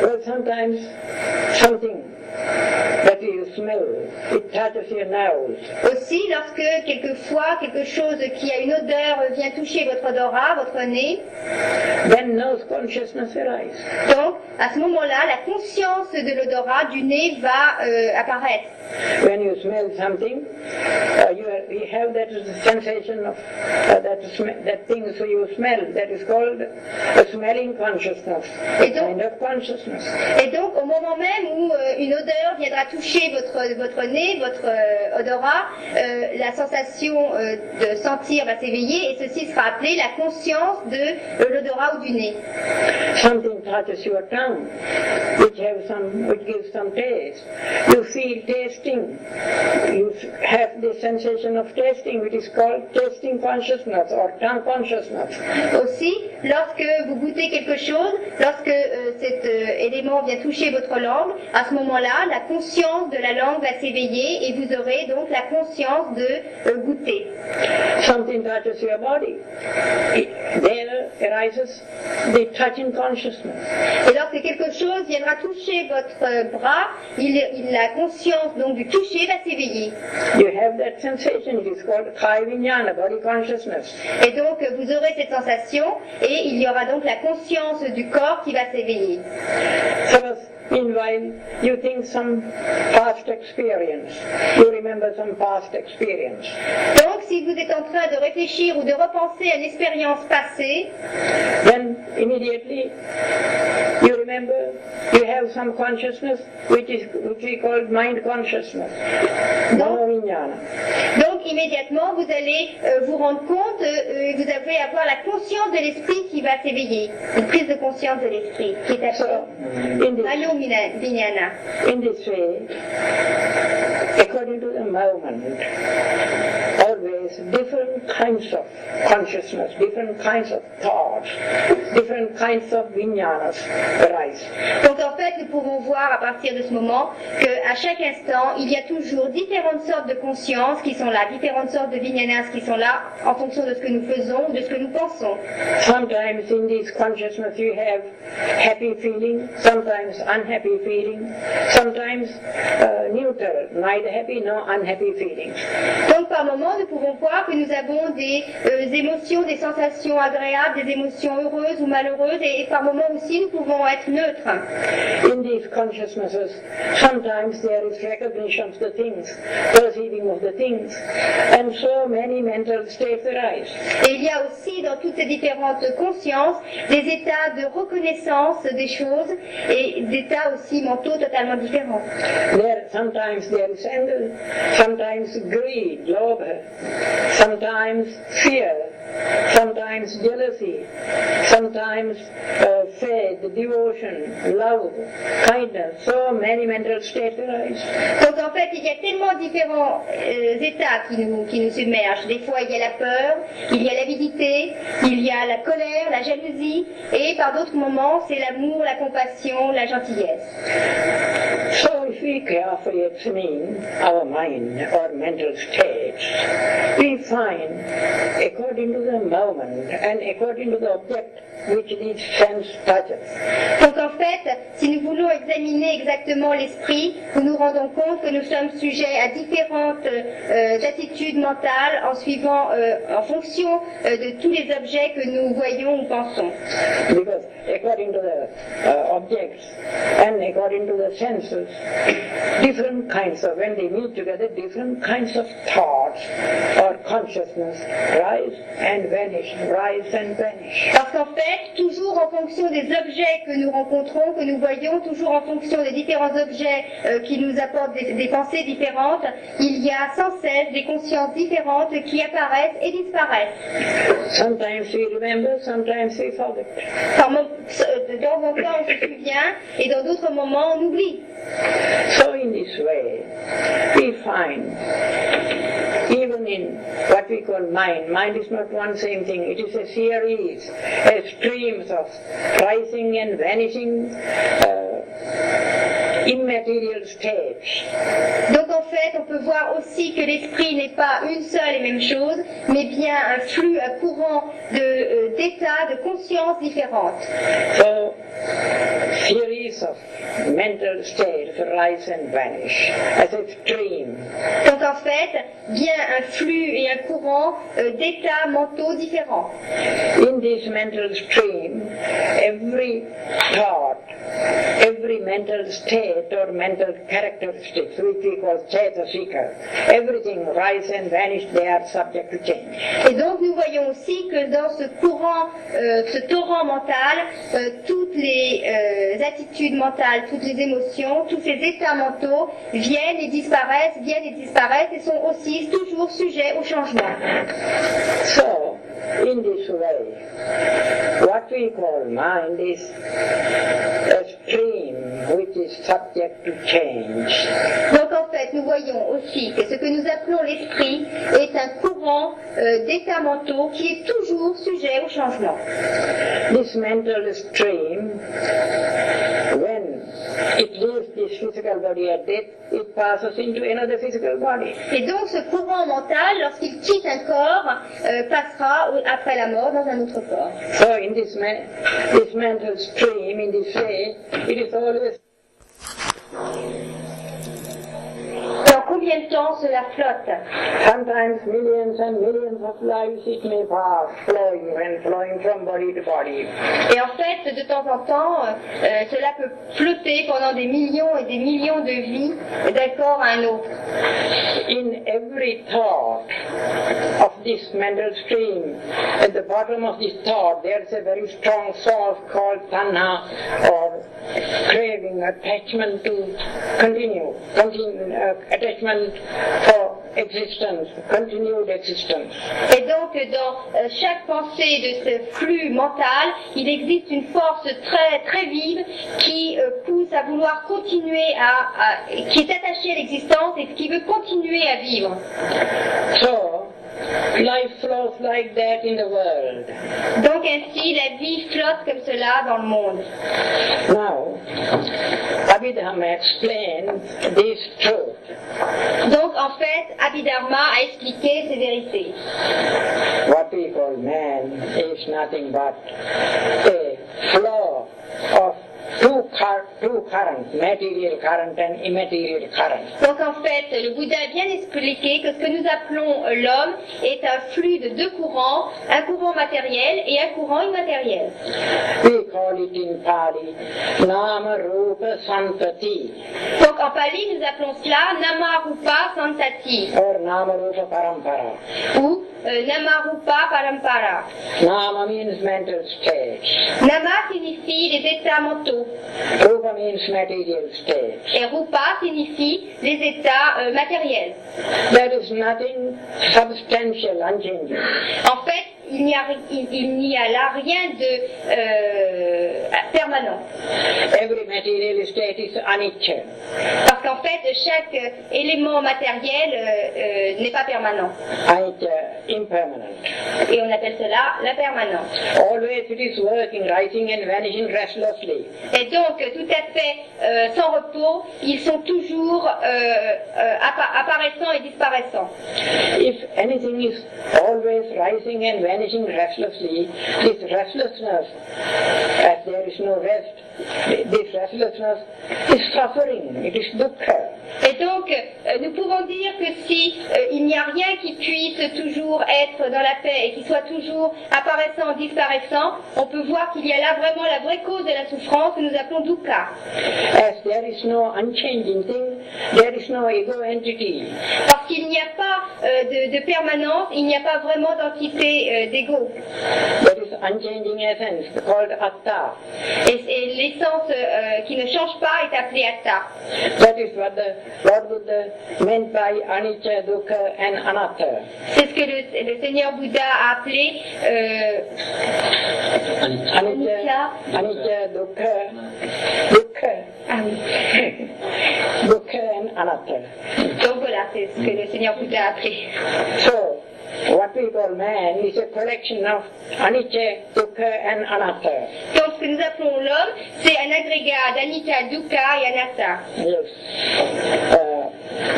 Well, sometimes something that you smell, it touches your nose. Aussi, lorsque quelquefois quelque chose qui a une odeur vient toucher votre odorat, votre nez, Then nose consciousness arises. donc à ce moment-là, la conscience de l'odorat du nez va apparaître. When you smell something, you have that sensation of that thing so you smell. That is called a smelling consciousness, a kind of consciousness. Et donc, au moment même où une odeur viendra toucher votre nez, votre odorat, la sensation de sentir va s'éveiller et ceci sera appelé la conscience de l'odorat ou du nez. Something touches your tongue, which gives some taste. You feel tasting. You have the sensation of tasting, which is called tasting consciousness or tongue consciousness. Aussi, lorsque vous goûtez quelque chose, lorsque cet élément vient toucher votre langue, à ce moment-là, la conscience de la langue va s'éveiller et vous aurez donc la conscience de goûter. Something touches your body. There arises the touching consciousness. Et lorsque quelque chose viendra toucher votre bras, la conscience donc du toucher va s'éveiller. You have that sensation. It is called Kaya Vijnana, body consciousness. Et donc vous aurez cette sensation et il y aura donc la conscience du corps qui va s'éveiller. Suppose, meanwhile, you think some past experience. You remember some past experience. Donc si vous êtes en train de réfléchir ou de repenser à une expérience passée, Then immediately you remember you have some consciousness which we call mind consciousness. Mano-vijnana. donc immédiatement vous allez vous rendre compte, vous allez avoir la conscience de l'esprit qui va s'éveiller, une prise de conscience de l'esprit qui est So, appelée Mano-vijnana. in this way, according to the moment, always different kinds of consciousness, different kinds of thoughts, different kinds of vijnanas arise. Donc en fait, nous pouvons voir à partir de ce moment qu'à chaque instant, il y a toujours différentes sortes de conscience qui sont là, différentes sortes de vijnanas qui sont là en fonction de ce que nous faisons ou de ce que nous pensons. Sometimes in this consciousness you have happy feeling, sometimes unhappy feeling, sometimes neutral, neither happy nor unhappy feelings. Donc par moment, nous pouvons voir que nous avons des émotions, des sensations agréables, des émotions heureuses ou malheureuses, et par moment aussi, nous pouvons être neutres. In these consciousnesses, sometimes there is recognition of the things, perceiving of the things, and so many mental states arise. Et il y a aussi dans toutes ces différentes consciences des états de reconnaissance des choses et des états aussi mentaux totalement différents. Sometimes there is anger, sometimes greed, lobha, sometimes fear, sometimes jealousy, sometimes faith, devotion, love, kindness, so many mental states arise. Donc en fait, il y a tellement différents états qui nous submergent. Des fois, il y a la peur, il y a l'avidité, il y a la colère, la jalousie, et par d'autres moments, c'est l'amour, la compassion, la gentillesse. So if we carefully examine our mind or mental states, we find, according to the moment and according to the object which each sense touches, Donc en fait, si nous voulons examiner exactement l'esprit, nous nous rendons compte que nous sommes sujets à différentes attitudes mentales en fonction de tous les objets que nous voyons ou pensons. because according to the objects and according to the senses, different kinds of, when they meet together, different kinds of thoughts or consciousness rise and vanish, rise and vanish. Parce qu'en fait, toujours en fonction des objets que nous rencontrons, que nous voyons, toujours en fonction des différents objets qui nous apportent des pensées différentes, il y a sans cesse des consciences différentes qui apparaissent et disparaissent. Sometimes we remember, sometimes we forget. De temps en temps, on se souvient, et dans d'autres moments, on oublie. So in this way, we find, even in what we call mind is not one same thing, it is a series, streams of rising and vanishing immaterial states. Donc en fait, on peut voir aussi que l'esprit n'est pas une seule et même chose, mais bien un flux, un courant d'états, de consciences différentes. So, series of mental states rise and vanish as a stream. Donc en fait, bien un flux et un courant d'états mentaux différents. In this mental stream, every thought, every mental state or mental characteristics, which we call Chaitasika, everything rise and vanish, they are subject to change. Et donc nous voyons aussi que dans ce courant, ce torrent mental, toutes les attitudes mentales, toutes les émotions, tous ces états mentaux viennent et disparaissent et sont aussi toujours sujets au changement. So, in this way, what we call mind is a stream which is is subject to change. Donc en fait, nous voyons aussi que ce que nous appelons l'esprit est un courant d'états mentaux qui est toujours sujet au changement. This mental stream, when it leaves this physical body at death, it passes into another physical body. Et donc ce courant mental, lorsqu'il quitte un corps, passera après la mort dans un autre corps. So in this mental stream, in this way, it is always. Dans combien de temps cela flotte? Sometimes millions and millions of lives it may pass, flowing from body to body. Et en fait, de temps en temps, cela peut flotter pendant des millions et des millions de vies d'un corps à un autre. In every thought of this mental stream, at the bottom of this thought, there is a very strong source called tanha, or craving, attachment to attachment for existence, continued existence. Et donc, dans chaque pensée de ce flux mental, il existe une force très, très vive qui pousse à vouloir continuer qui est attachée à l'existence et qui veut continuer à vivre. So, life flows like that in the world. Donc ainsi, la vie flotte comme cela dans le monde. Now, Abhidharma explains this truth. Donc en fait, Abhidharma a expliqué ces vérités. What we call man is nothing but a flow of two currents, material current and immaterial current. Donc en fait, le Bouddha a bien expliqué que ce que nous appelons l'homme est un flux de deux courants, un courant matériel et un courant immatériel. We call it in Pali Nama Rupa Santati, Donc en Pali, nous appelons cela Nama Rupa Santati or Nama Rupa Parampara. ou Nama Rupa Parampara. Nama means mental state. Nama signifie les états mentaux Rupa means material state. et Rupa signifie les états matériels. There is nothing substantial, unchanging. En fait, il n'y a là rien de permanent. Every material state is anicca. Parce qu'en fait, chaque élément matériel n'est pas permanent. Anicca, impermanent. Et on appelle cela l'impermanence. Always it is working, rising and vanishing restlessly. Et donc, tout à fait sans repos, ils sont toujours apparaissants et disparaissants. If anything is always rising and vanishing restlessly, this restlessness, as there is no rest, this restlessness is suffering, it is dukkha. Et donc, nous pouvons dire que si il n'y a rien qui puisse toujours être dans la paix et qui soit toujours apparaissant, disparaissant, on peut voir qu'il y a là vraiment la vraie cause de la souffrance que nous appelons dukkha. As there is no unchanging thing, there is no ego entity. Parce qu'il n'y a pas de permanence, il n'y a pas vraiment d'entité d'ego. There is unchanging essence called atta. Et l'essence qui ne change pas est appelée atta. That is what the Lord Buddha meant by anicca, dukkha and anatta. C'est ce que le Seigneur Bouddha a appelé anicca, dukkha. Ah oui. Dukkha and anatta. Donc voilà, c'est ce que le Seigneur Bouddha a appelé. So, what we call man is a collection of anicca, dukkha and anatta. Donc ce que nous appelons l'homme, c'est un agrégat d'anicca, dukkha et anatta. Yes.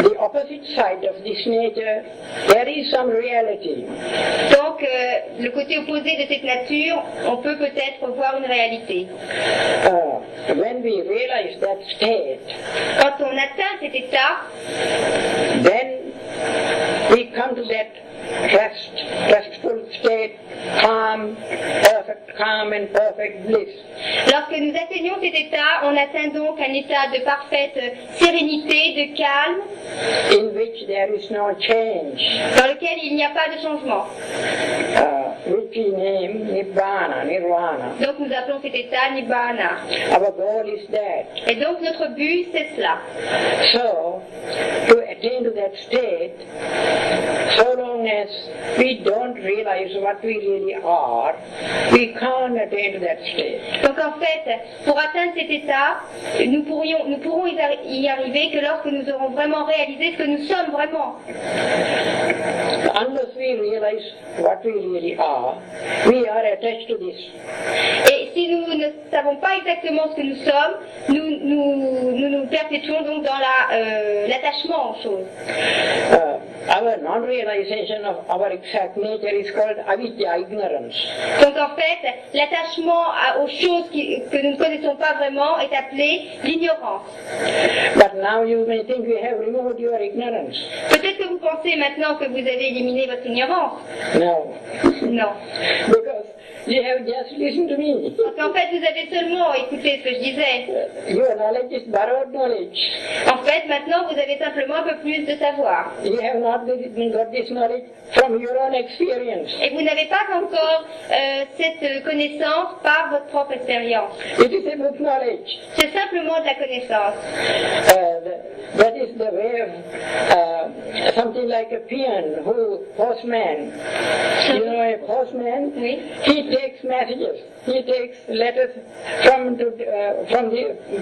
The opposite side of this nature, there is some reality. Donc le côté opposé de cette nature, on peut peut-être voir une réalité. When we realize that state, Quand on atteint cet état, then we come to that restful state, calm and perfect bliss. lorsque nous atteignons cet état, on atteint donc un état de parfaite sérénité, de calme, In which there is no change, dans lequel il n'y a pas de changement. which we name Nirvana. Donc nous appelons cet état Nibbana. Our goal is that. Et donc notre but, c'est cela. So, to attain to that state, so long as we don't realize what we really are, we can't attain to that state. Donc en fait, pour atteindre cet état, nous pourrons y arriver que lorsque nous aurons vraiment réalisé ce que nous sommes vraiment. Unless we realize what we really are, we are attached to this. Et si nous ne savons pas exactement ce que nous sommes, nous perpétuons donc dans l'attachement aux choses. Our non-realization of our exact nature is called avidya, ignorance. Donc en fait, l'attachement aux choses que nous ne connaissons pas vraiment est appelé l'ignorance. But now you may think you have removed your ignorance. Peut-être que vous pensez maintenant que vous avez éliminé votre ignorance. No. Non. Because you have just listened to me. Parce qu'en fait, vous avez seulement écouté ce que je disais. Your knowledge is borrowed knowledge. En fait, maintenant, vous avez simplement un peu plus de savoir. You have not got this knowledge from your own experience. Et vous n'avez pas encore cette connaissance par votre propre expérience. It is a book knowledge. C'est simplement de la connaissance. That is the way of something like a peon postman. You know a postman? Oui. He takes messages. He takes letters from the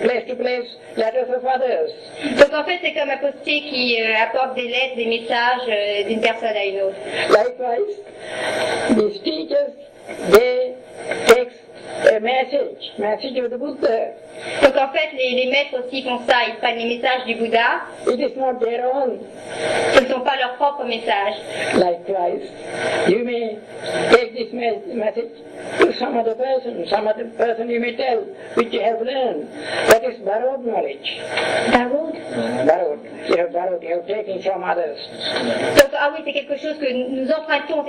place to place, letters of others. Donc en fait, c'est comme un postier qui apporte des lettres, des messages d'une personne à une autre. Likewise, these teachers, they take a message of the Buddha. Donc en fait, les maîtres aussi font ça, ils prennent les messages du Bouddha. It is not their own. Ce ne sont pas leurs propres messages. Likewise, you may take this message to some other person you may tell, which you have learned. That is borrowed knowledge. Borrowed? Borrowed. You have taken from others. Donc, ah oui, c'est quelque chose que nous empruntons.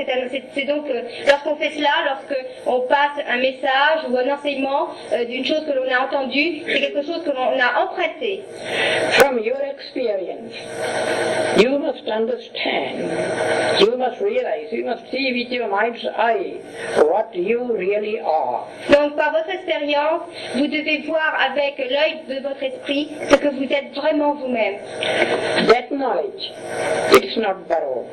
C'est donc, lorsqu'on fait cela, lorsqu'on passe un message ou un enseignement d'une chose que l'on a entendue, c'est quelque chose que l'on a emprunté. From your experience, you must understand, you must realize, you must see with your mind's eye what you really are. Donc, par votre expérience, vous devez voir avec l'œil de votre esprit ce que vous êtes vraiment vous-même. That knowledge, it is not borrowed.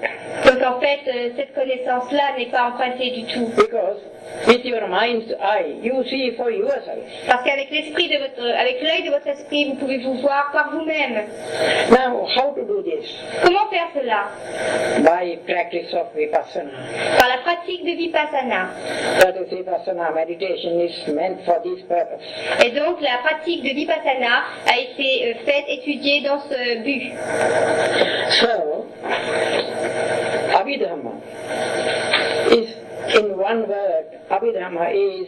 Donc, en fait, cette connaissance-là n'est pas empruntée du tout. Because with your mind's eye, you see for yourself. Parce qu'avec avec l'œil de votre esprit, vous pouvez vous voir par vous-même. Now, how to do this? Comment faire cela? By practice of vipassana. Par la pratique de vipassana. That is, vipassana meditation is meant for this purpose. Et donc, la pratique de vipassana a été faite, étudiée dans ce but. So, Abhidhamma is, in one word, Abhidhamma is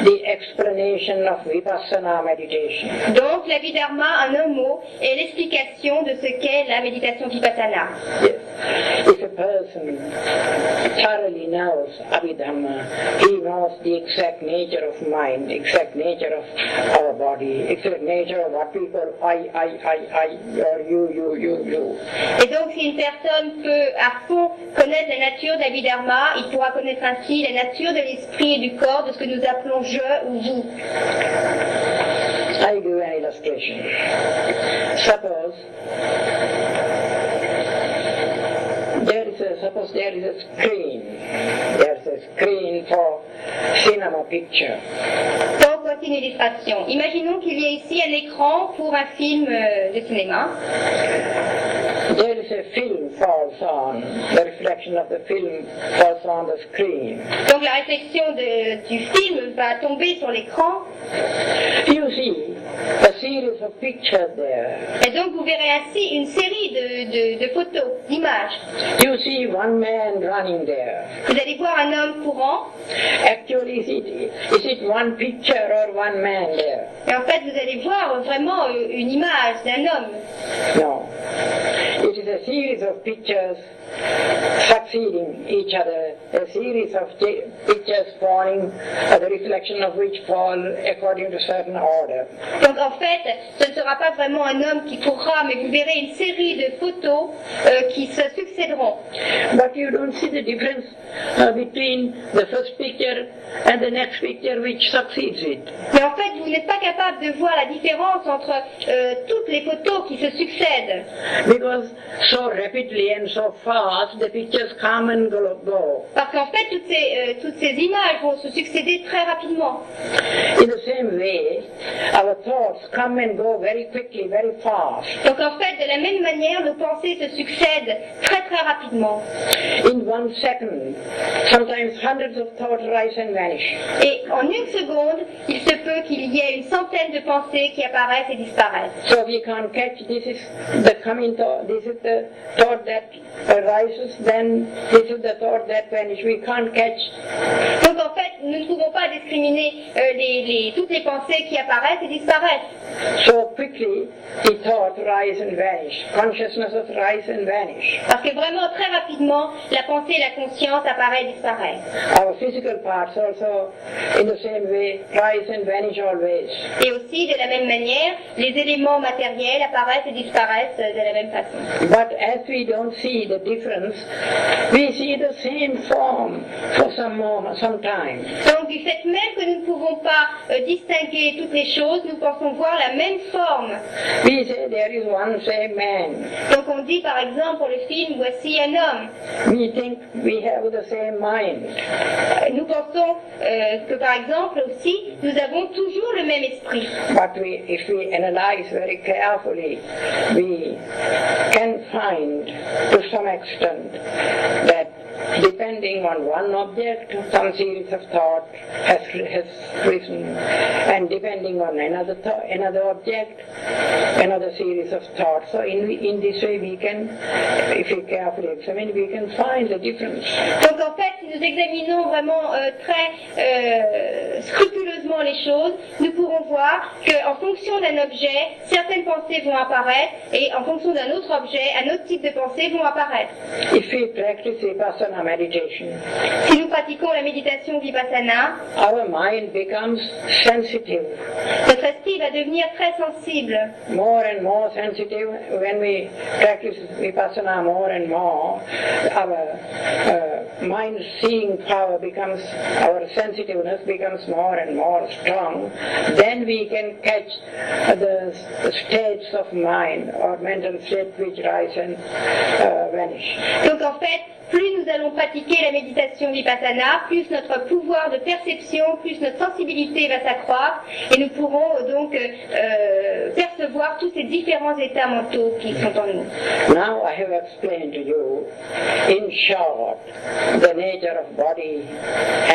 the explanation of vipassana meditation. Donc, l'Abhidharma, en un mot, est l'explication de ce qu'est la méditation vipassana. Yes. If a person thoroughly knows Abhidhamma, he knows the exact nature of mind, exact nature of our body, exact nature of what we call I, or you. Et donc, si une personne peut à fond connaître la nature d'Abhidharma, il pourra connaître ainsi la nature de l'esprit et du corps, de ce que nous appelons je ou vous. I give an illustration. Suppose there is a screen. There's a screen for cinema picture. Donc voici une illustration. Imaginons qu'il y ait ici un écran pour un film de cinéma. There is a film falls on, the reflection of the film falls on the screen. Donc la réflexion du film va tomber sur l'écran. You see a series of pictures there. Et donc vous verrez ainsi une série de photos, d'images. You see one man running there. Vous allez voir un homme courant. Actually, is it one picture or one man there? Et en fait, vous allez voir vraiment une image d'un homme. No. It is a series of pictures succeeding each other, a series of pictures falling, the reflection of which fall according to certain order. Donc en fait, ce ne sera pas vraiment un homme qui courra, mais vous verrez une série de photos qui se succéderont. But you don't see the difference between the first picture and the next picture which succeeds it. Mais en fait, vous n'êtes pas capable de voir la différence entre toutes les photos qui se succèdent. Because so rapidly and so fast the pictures come and go. Parce qu'en fait, toutes ces images vont se succéder très rapidement. In the same way, our thoughts come and go very quickly, very fast. Donc en fait, de la même manière, nos pensées se succèdent très très rapidement. In 1 second, sometimes hundreds of thoughts rise and vanish. Et en une seconde, il se peut qu'il y ait une centaine de pensées qui apparaissent et disparaissent. So we can't catch, this is the coming thought, this is the thought that arises, then this is the thought that vanishes. We can't catch. Donc en fait, nous ne pouvons pas discriminer toutes les pensées qui apparaissent et disparaissent. So quickly, the thought rise and vanish, consciousnesses rise and vanish. Parce que vraiment très rapidement, la pensée et la conscience apparaissent et disparaissent. Our physical parts also, in the same way, rise and vanish always. Et aussi, de la même manière, les éléments matériels apparaissent et disparaissent de la même façon. But as we don't see the difference, we see the same form for some time. Donc du fait même que nous ne pouvons pas distinguer toutes les choses, nous pensons voir la même forme. We say there is one same man. Donc on dit par exemple pour le film, voici un homme. We think we have the same mind. Nous pensons que par exemple aussi, nous avons toujours le même esprit. But if we analyze very carefully, we can find to some extent that depending on one object, some series of thought has risen, and depending on another object, another series of thoughts. So in this way we can, if we carefully examine, we can find the difference. Donc en fait, si nous examinons vraiment très scrupuleusement les choses, nous pourrons voir qu'en fonction d'un objet, certaines pensées vont apparaître, et en fonction d'un autre objet, un autre type de pensées vont apparaître. If we practice Vipassana meditation, si nous pratiquons la méditation Vipassana, our mind becomes sensitive. Notre esprit va devenir très sensible. More and more sensitive. When we practice Vipassana more and more, our mind seeing power becomes, our sensitiveness becomes more and more strong. Then we can catch the states of mind or mental states which rise and vanish. Donc en fait, plus nous allons pratiquer la méditation Vipassana, plus notre pouvoir de perception, plus notre sensibilité va s'accroître et nous pourrons donc percevoir tous ces différents états mentaux qui sont en nous. Now I have explained to you in short the nature of body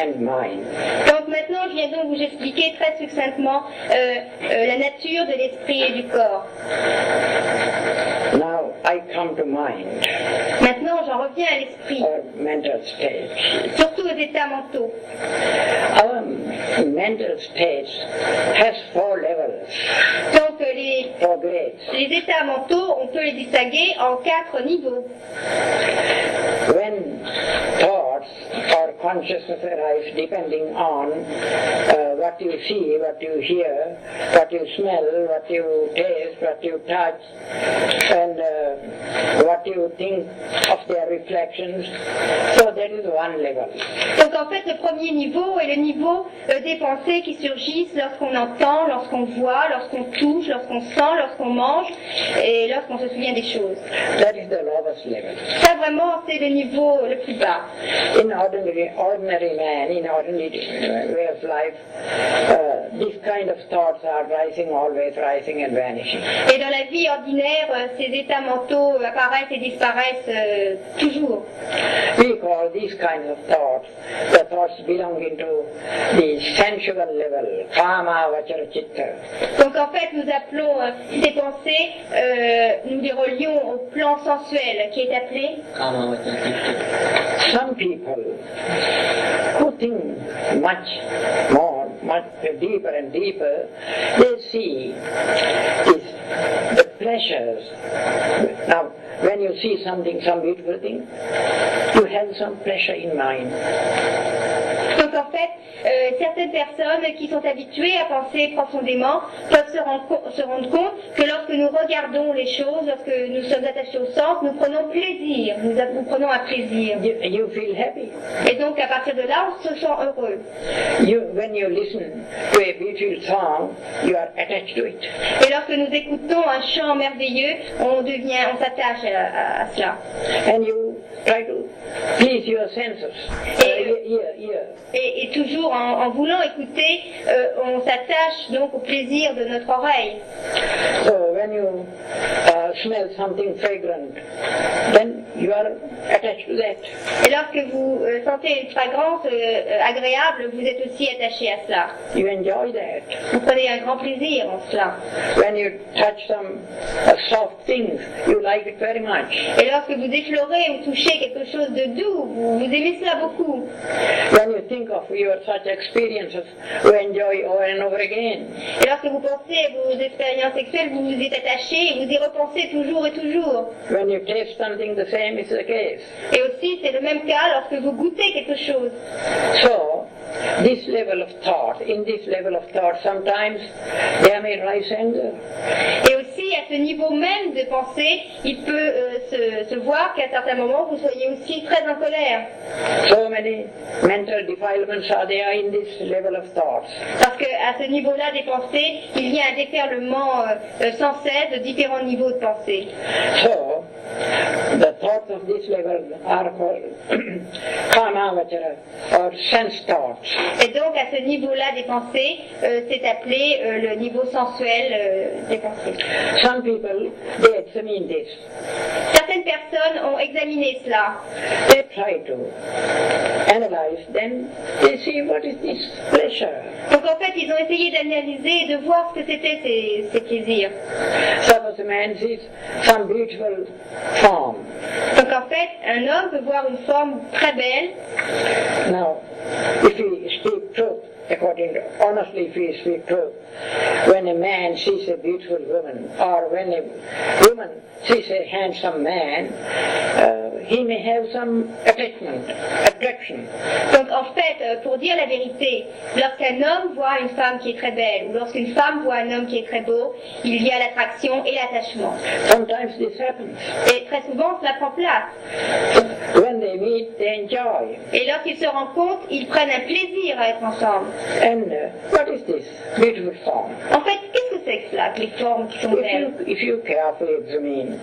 and mind. Donc maintenant je viens donc vous expliquer très succinctement la nature de l'esprit et du corps. Now I come to mind. Maintenant j'en reviens à l'esprit. Or mental states. Surtout aux états mentaux. Our mental states has 4 levels. Donc 4 grades. les états mentaux, on peut les distinguer en 4 niveaux. When thoughts or consciousness arise depending on what you see, what you hear, what you smell, what you taste, what you touch, and what you think of their reflections. So that is one level. Donc en fait le premier niveau est le niveau des pensées qui surgissent lorsqu'on entend, lorsqu'on voit, lorsqu'on touche, lorsqu'on sent, lorsqu'on mange et lorsqu'on se souvient des choses. That is the lowest level. Ça vraiment c'est le niveau le plus bas. In ordinary man, in ordinary way of life, these kind of thoughts are always rising and vanishing. Et dans la vie ordinaire, ces états mentaux apparaissent et disparaissent toujours. We call these kinds of thoughts, the thoughts belonging to the sensual level, kama vachara chitta. Donc en fait nous appelons ces pensées, nous les relions au plan sensuel qui est appelé kama vachara chitta. Some people who think much more, much deeper and deeper, they see the pleasures. Now, when you you see something, some beautiful thing, you have some pleasure in mind. Donc en fait, certaines personnes qui sont habituées à penser profondément peuvent se rendre compte que lorsque nous regardons les choses, lorsque nous sommes attachés au sens, nous prenons plaisir, nous prenons un plaisir. You feel happy. Et donc à partir de là, on se sent heureux. When you listen to a beautiful song, you are attached to it. Et lorsque nous écoutons un chant merveilleux, on s'attache à cela. And you try to please your senses. Et toujours en voulant écouter, on s'attache donc au plaisir de notre oreille. So when you smell something fragrant, then you are attached to that. Et lorsque vous sentez une fragrance agréable, vous êtes aussi attaché à cela. You enjoy that. Vous prenez un grand plaisir en cela. When you touch some soft things, you like it very much. Et lorsque vous effleurez ou touchez quelque chose de doux, vous aimez cela beaucoup. When you think of your such experiences, you enjoy over and over again. Et lorsque vous pensez à vos expériences sexuelles, vous vous êtes attaché et vous y repensez toujours et toujours. When you taste something, the same is the case. Et aussi, c'est le même cas lorsque vous goûtez quelque chose. So, this level of thought, in this level of thought, sometimes there may rise anger. Et aussi, à ce niveau même de pensée, il peut se voir qu'à certains moments, vous soyez aussi très en colère. So many mental defilements are there in this level of thoughts. Parce qu'à ce niveau-là des pensées, il y a un déferlement sans cesse de différents niveaux de pensée. So, the thoughts of this level are called kamavachara, or sense thoughts. Et donc, à ce niveau-là des pensées, c'est appelé le niveau sensuel des pensées. Some people, they examine this. Certaines personnes ont examiné cela. They try to analyze, then they see what is this pleasure. Donc en fait, ils ont essayé d'analyser et de voir ce que c'était ces plaisirs. Suppose a man sees some beautiful form. Donc en fait, un homme peut voir une forme très belle. Now, if we speak truth, honestly, if we speak truth, when a man sees a beautiful woman, or when a woman sees a handsome man, he may have some attraction. Donc en fait, pour dire la vérité, lorsqu'un homme voit une femme qui est très belle, ou lorsqu'une femme voit un homme qui est très beau, il y a l'attraction et l'attachement. Sometimes this happens. Et très souvent, cela prend place. When they meet, they enjoy. Et lorsqu'ils se rencontrent, ils prennent un plaisir à être ensemble. And what is this beautiful form? En fait, qu'est-ce que c'est que cela, que les formes qui sont belles? If you carefully examine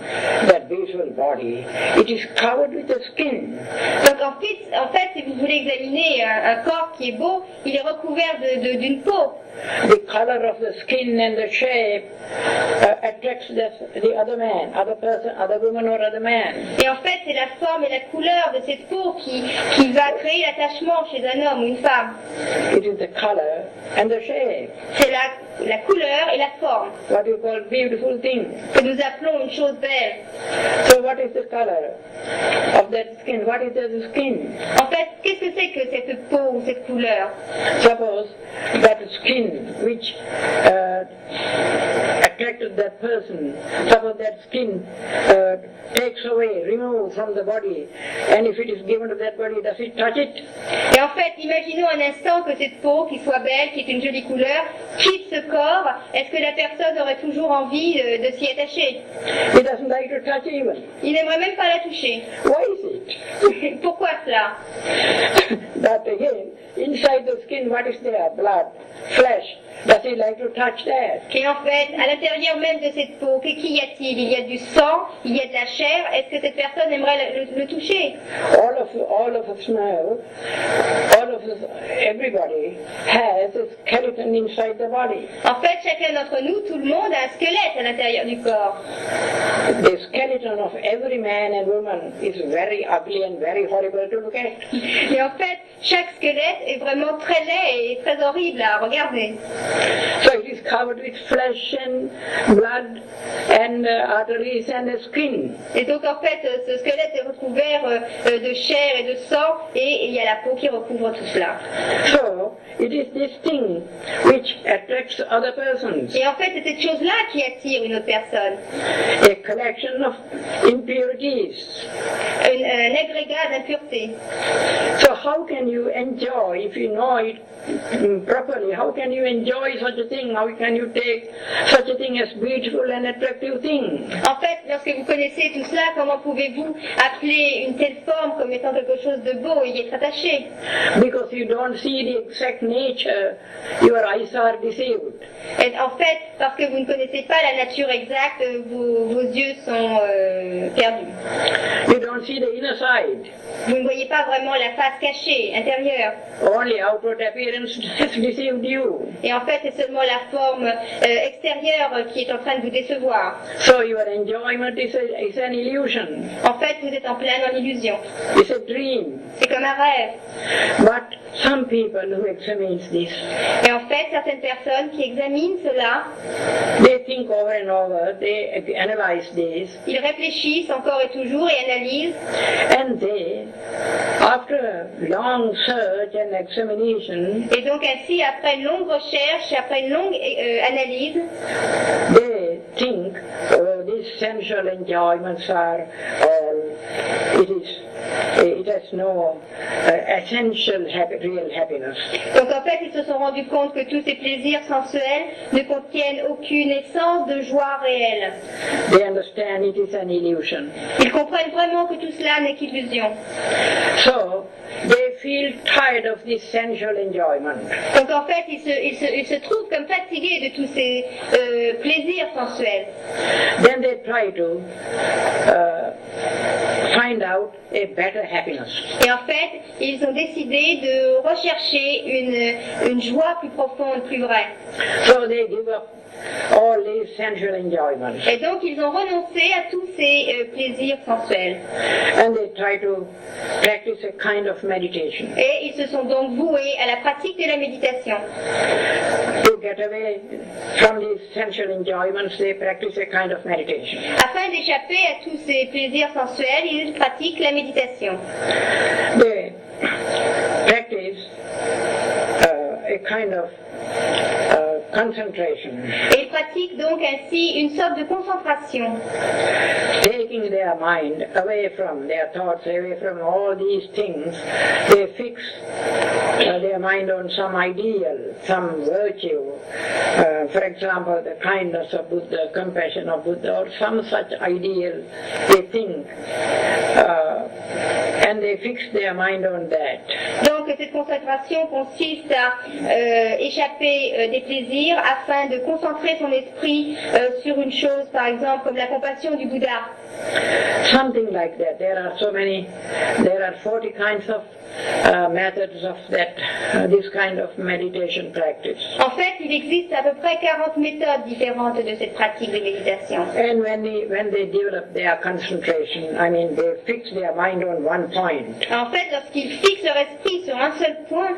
that beautiful body, it is covered with the skin. Donc en fait, si vous voulez examiner un corps qui est beau, il est recouvert d'une peau. The color of the skin and the shape attracts the other man, other person, other woman or other man. Et en fait, c'est la forme et la couleur de cette peau qui va créer l'attachement chez un homme ou une femme. It is the color and the shape. C'est la couleur et la forme. What you call beautiful thing. Que nous appelons une chose belle. So what is the color of that skin? What is the skin? En fait, qu'est-ce que c'est que cette peau ou cette couleur? Suppose that skin which attracted that person, suppose that skin takes away, removes from the body, and if it is given to that body, does it touch it? Et en fait, imaginons un instant que cette peau, qui soit belle, qui est une jolie couleur, quitte ce corps, est-ce que la personne aurait toujours envie de s'y attacher? He doesn't like to touch even. Il n'aimerait même pas la toucher. Why is it? Pourquoi cela? That again, inside the skin, what is there? Blood, flesh. Does he like to touch that? Et en fait, à l'intérieur même de cette peau, qu'y a-t-il? Il y a du sang, il y a de la chair. Est-ce que cette personne aimerait le toucher? All of us know, everybody has a skeleton inside the body. En fait, chacun d'entre nous, tout le monde a un squelette à l'intérieur du corps. The skeleton of every man and woman is very ugly and very horrible to look at. Et en fait, chaque squelette est vraiment très laid et très horrible à regarder. So it is covered with flesh and blood and arteries and skin. Et donc en fait, ce squelette est recouvert de chair et de sang et il y a la peau qui recouvre tout cela. So, it is this thing which attracts other persons. Et en fait, c'est cette chose-là qui attire une autre personne. A collection of impurities. Un agrégat d'impureté. So how can you enjoy, if you know it properly, how can you enjoy such a thing? How can you take such a thing as beautiful and attractive thing? En fait, lorsque vous connaissez tout cela, comment pouvez-vous appeler une telle forme comme étant quelque chose de beau et y être attaché? Because you don't see the exact nature, your eyes are deceived. Et en fait, parce que vous ne connaissez pas la nature exacte, vos yeux sont perdus. You don't see the inner side. Vous ne voyez pas vraiment la face cachée, intérieure. Only outward appearance has deceived you. Et en fait, c'est seulement la forme extérieure qui est en train de vous décevoir. So your enjoyment is an illusion. En fait, vous êtes en plein dans l'illusion. It's a dream. C'est comme un rêve. But some people who examine this, Et en fait, certaines personnes qui examinent cela, they think over and over, they analyze this, ils réfléchissent encore et toujours et analysent. and they, after long search and examination, Et donc ainsi, après une longue recherche, après une longue analyse, they think, oh, these sensual enjoyments are all, it has no essential real happiness. donc en fait, ils se sont rendus compte que tous ces plaisirs sensuels ne contiennent aucune essence de joie réelle. They understand it is an illusion. Ils comprennent vraiment que tout cela n'est qu'illusion. So, they feel tired of this sensual enjoyment. Donc en fait, ils se trouvent comme fatigués de tous ces plaisirs sensuels. Then they try to find out a better happiness. Et en fait, ils ont décidé de rechercher une joie plus profonde, plus vraie. So they give up all these sensual enjoyments. Et donc ils ont renoncé à tous ces plaisirs sensuels. And they try to practice a kind of meditation. Et ils se sont donc voués à la pratique de la méditation. To get away from these sensual enjoyments, they practice a kind of meditation. Afin d'échapper à tous ces plaisirs sensuels, ils pratiquent la méditation. They practice a kind of concentration, Et ils pratiquent donc ainsi une sorte de concentration. taking their mind away from their thoughts, away from all these things. They fix their mind on some ideal, some virtue. For example, the kindness of Buddha, compassion of Buddha, or some such ideal they think. And they fix their mind on that. Donc cette concentration consiste à échapper des plaisirs afin de concentrer son esprit sur une chose, par exemple comme la compassion du Bouddha. Something like that. There are 40 kinds of methods of that, this kind of meditation practice. En fait, il existe à peu près 40 méthodes différentes de cette pratique de méditation. And when they develop their concentration, I mean, they fix their mind on one point. En fait, lorsqu'ils fixent leur esprit sur un seul point,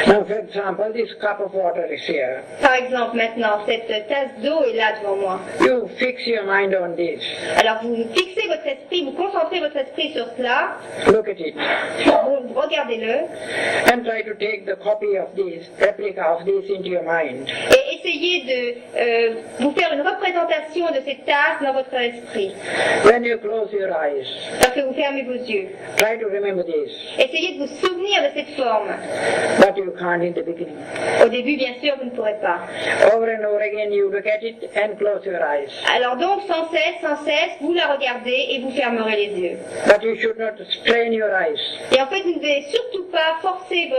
Now, for example, this cup of water is here. par exemple maintenant, cette tasse d'eau est là devant moi. You fix your mind on this. Alors vous fixez votre esprit, vous concentrez votre esprit sur cela, Look at it. vous regardez-le, And try to take the copy of this, replica of this into your mind. et essayez de vous faire une représentation de cette tasse dans votre esprit. When you close your eyes, Lorsque vous fermez vos yeux, try to remember this. essayez de vous souvenir de cette forme. But you can't in the beginning. Au début, bien sûr, vous ne pourrez pas. Over and over again you look at it and close your eyes. Alors donc, sans cesse, vous la regardez et vous fermerez les yeux. But you should not strain your eyes. Et en fait, vous ne devez surtout pas forcer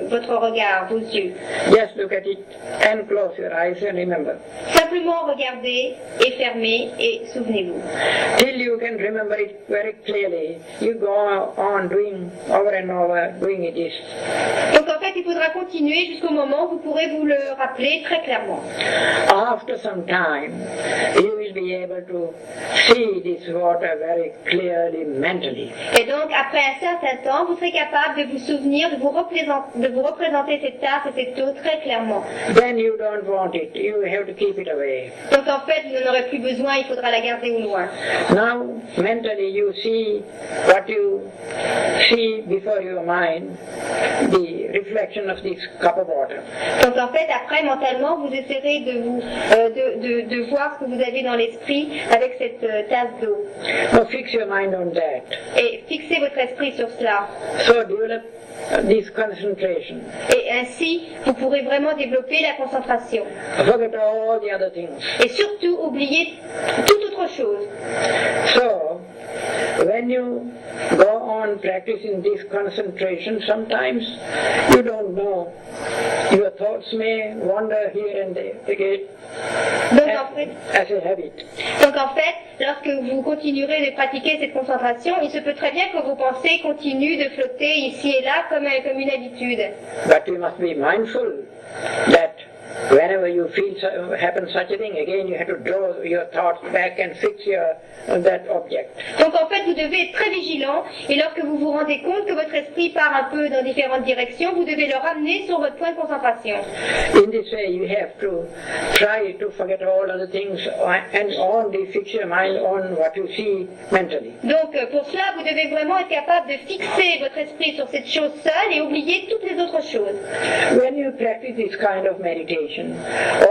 votre regard, vos yeux. Just look at it and close your eyes and remember. Simplement regardez et fermez et souvenez-vous. Till you can remember it very clearly, you go on doing over and over, doing it. Donc en fait, il faudra continuer jusqu'au moment où vous pourrez vous le rappeler très clairement. After some time, you will be able to see this water very clearly mentally. Et donc, après un certain temps, vous serez capable de vous souvenir, de vous représenter cette tasse et cette eau très clairement. Then you don't want it. You have to keep it away. Donc en fait, vous n'en aurez plus besoin, il faudra la garder au loin. Now, mentally you see what you see before your mind, the reflection of this cup of water. Donc en fait, après, mentalement, vous essaierez de voir ce que vous avez dans l'esprit avec cette tasse d'eau. Now fix your mind on that. Et fixez votre esprit sur cela. So develop this concentration. Et ainsi, vous pourrez vraiment développer la concentration. Forget all the other things. Et surtout, oubliez toute autre chose. So, when you go on practicing this concentration, sometimes you don't know. Your thoughts may wander here and there again as a habit. Donc en fait, lorsque vous continuerez de pratiquer cette concentration, il se peut très bien que vos pensées continuent de flotter ici et là comme une habitude. But you must be mindful that whenever you feel happen such a thing, again you have to draw your thoughts back and fix that object. Donc en fait, vous devez être très vigilant, et lorsque vous vous rendez compte que votre esprit part un peu dans différentes directions, vous devez le ramener sur votre point de concentration. In this way, you have to try to forget all other things and only fix your mind on what you see mentally. Donc pour cela, vous devez vraiment être capable de fixer votre esprit sur cette chose seule et oublier toutes les autres choses. When you practice this kind of meditation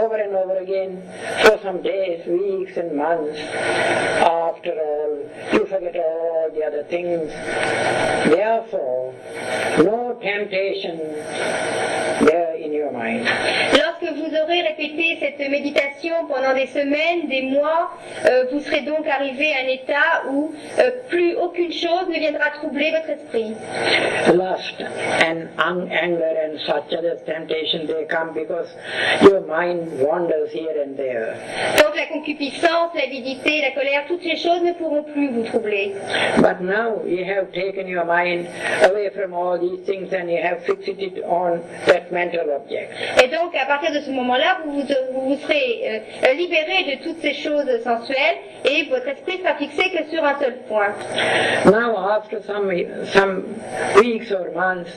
over and over again for some days, weeks and months, after all, you forget all the other things. Therefore, no temptation there in your mind. Lorsque vous aurez répété cette méditation pendant des semaines, des mois, vous serez donc arrivé à un état où plus aucune chose ne viendra troubler votre esprit. Lust and anger and such other temptation, they come because your mind wanders here and there. Donc la concupiscence, l'avidité, la colère, toutes ces choses ne pourront plus vous troubler. But now you have taken your mind away from all these things and you have fixed it on that mental object. Et donc à partir de ce moment-là, vous serez libéré de toutes ces choses sensuelles et votre esprit sera fixé que sur un seul point. Now after some weeks or months,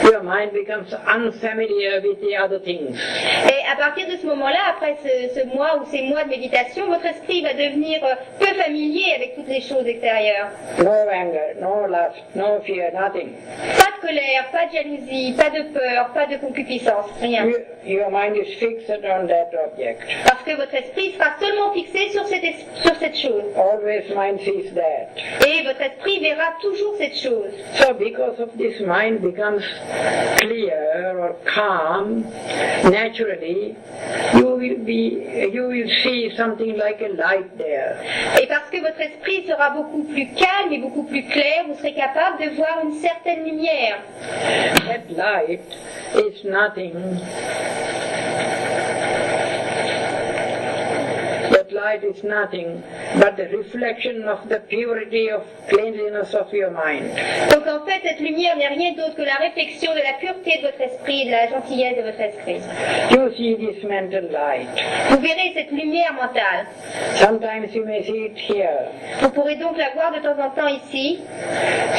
your mind becomes unfamiliar with the other things. Et à partir de ce moment-là, après ce mois ou ces mois de méditation, votre esprit va devenir peu familier avec toutes les choses extérieures. No anger, no lust, no fear, nothing. Pas de colère, pas de jalousie, pas de peur, pas de concupiscence, rien. Your mind is fixed on that object. Parce que votre esprit sera seulement fixé sur cette chose. Always mind sees that. Et votre esprit verra toujours cette chose. So because of this, mind becomes clear or calm, naturally you will see something like a light there. Et parce que votre esprit sera beaucoup plus calme et beaucoup plus clair, vous serez capable de voir une certaine lumière. That light is nothing. That light is nothing but the reflection of the purity of cleanliness of your mind. Donc en fait, cette lumière n'est rien d'autre que la réflexion de la pureté de votre esprit, de la gentillesse de votre esprit. You see this mental light. Vous verrez cette lumière mentale. Sometimes you may see it here. Vous pourrez donc la voir de temps en temps ici.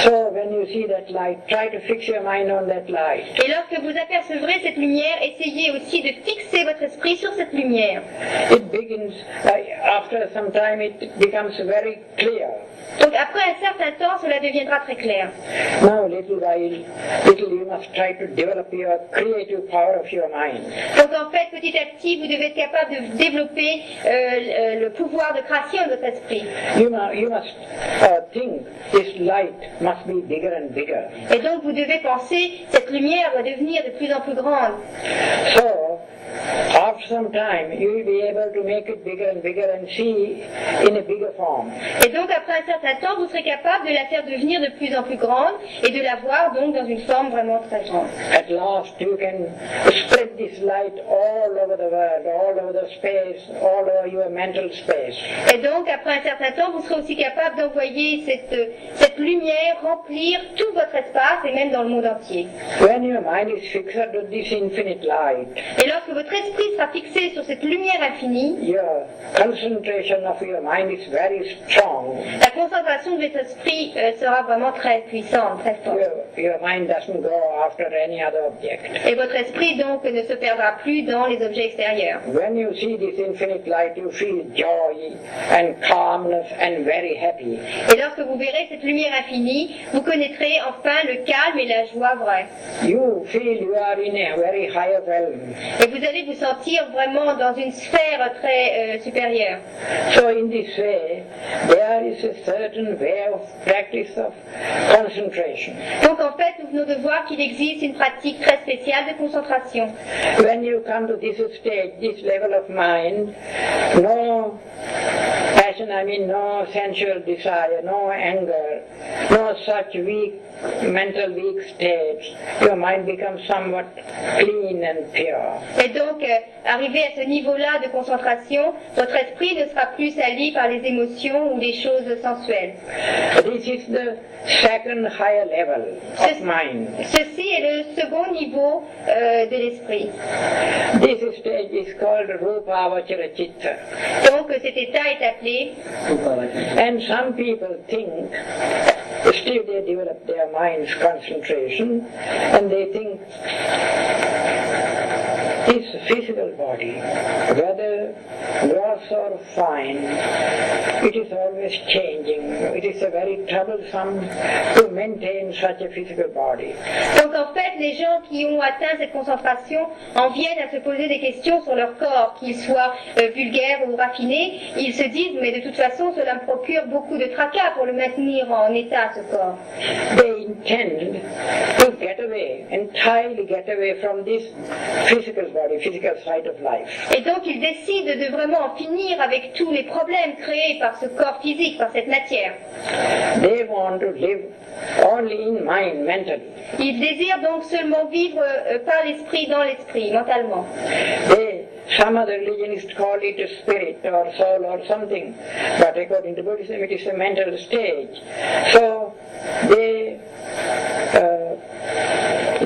So when you see that light, try to fix your mind on that light. Et lorsque vous apercevrez cette lumière, essayez aussi de fixer votre esprit sur cette lumière. It begins, after some time it becomes very clear. Donc après un certain temps, cela deviendra très clair. Now little you must try to develop your creative power of your mind. Donc en fait, petit à petit, vous devez être capable de développer le pouvoir de création de votre esprit. You must think this light must be bigger and bigger. Et donc vous devez penser, cette lumière va devenir de plus en plus grande. So, after some time, you will be able to make it bigger and bigger and see in a bigger form. Et donc après un certain temps, vous serez capable de la faire devenir de plus en plus grande et de la voir donc dans une forme vraiment très grande. At last, you can spread this light all over the world, all over the space, all over your mental space. Et donc après un certain temps, vous serez aussi capable d'envoyer cette lumière remplir tout votre espace et même dans le monde entier. When your mind is fixed on this infinite light, Et lorsque votre esprit sera sera fixé sur cette lumière infinie, your concentration of your mind is very strong. la concentration de votre esprit sera vraiment très puissante, très forte. Your mind doesn't go after any other object. Et votre esprit donc ne se perdra plus dans les objets extérieurs. When you see this infinite light, you feel joy and calmness and very happy. Et lorsque vous verrez cette lumière infinie, vous connaîtrez enfin le calme et la joie vraie. You feel you are in a very higher realm. Et vous allez vous sentir vraiment dans une sphère très supérieure. So in this way, there is a certain way of practice of concentration. Donc en fait, nous venons de voir qu'il existe une pratique très spéciale de concentration. When you come to this stage, this level of mind, no passion, no sensual desire, no anger, no such mental weak states, your mind becomes somewhat clean and pure. Et donc, arrivé à ce niveau-là de concentration, votre esprit ne sera plus sali par les émotions ou les choses sensuelles. This is the second higher level of mind. Ceci est le second niveau de l'esprit. This stage is called Rupavachara Chitta. Donc cet état est appelé, And some people think, still they develop their mind's concentration, and they think this physical body, whether gross or fine, it is always changing. It is a very troublesome to maintain such a physical body. donc en fait les gens qui ont atteint cette concentration en viennent à se poser des questions sur leur corps, qu'ils soient vulgaires ou raffinés. Ils se disent mais de toute façon cela me procure beaucoup de tracas pour le maintenir en état ce corps. They intend to entirely get away from this physical body, physical side of life. Et donc ils décident de vraiment en finir avec tous les problèmes créés par ce corps physique, par cette matière. They want to live only in mind, mentally. Ils désirent donc seulement vivre par l'esprit, dans l'esprit, mentalement. Some other religionists call it a spirit or soul or something, but according to Buddhism it is a mental stage. So they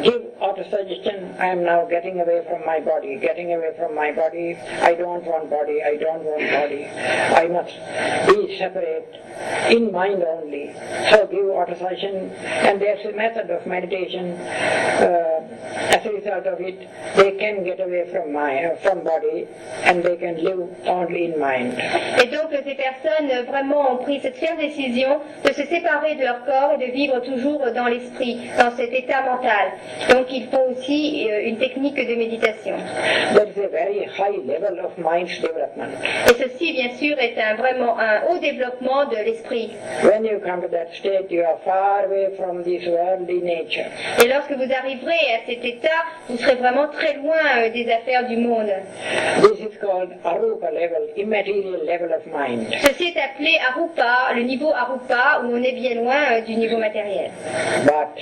give auto-suggestion, I am now getting away from my body, I don't want body, I must be separate in mind only. So give auto-suggestion, and there's a method of meditation. As a result of it, they can get away from body and they can live only in mind. Et donc ces personnes vraiment ont pris cette ferme décision de se séparer de leur corps et de vivre toujours dans l'esprit, dans cet état mental. Donc ils font aussi une technique de méditation. There is a very high level of mind's development. Et ceci bien sûr est vraiment un haut développement de l'esprit. When you come to that state, you are far away from this worldly nature. Et lorsque vous arriverez à cet état, vous serez vraiment très loin des affaires du monde. This is called Arupa level, immaterial level of mind. Ceci est appelé Arupa, le niveau Arupa, où on est bien loin du niveau matériel. But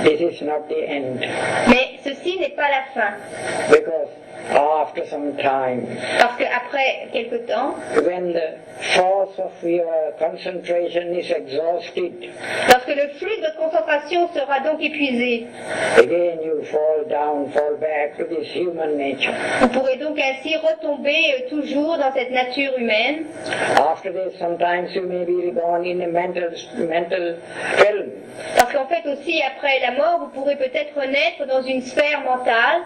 this is not the end. Mais ceci n'est pas la fin. Because after some time, Parce qu'après quelque temps, when the force of your concentration is exhausted, lorsque le flux de votre concentration sera donc épuisé, again you fall back to this human nature. vous pourrez donc ainsi retomber toujours dans cette nature humaine. After this, sometimes you may be reborn in a mental realm. Parce qu'en fait aussi, après la mort, vous pourrez peut-être renaître dans une sphère mentale.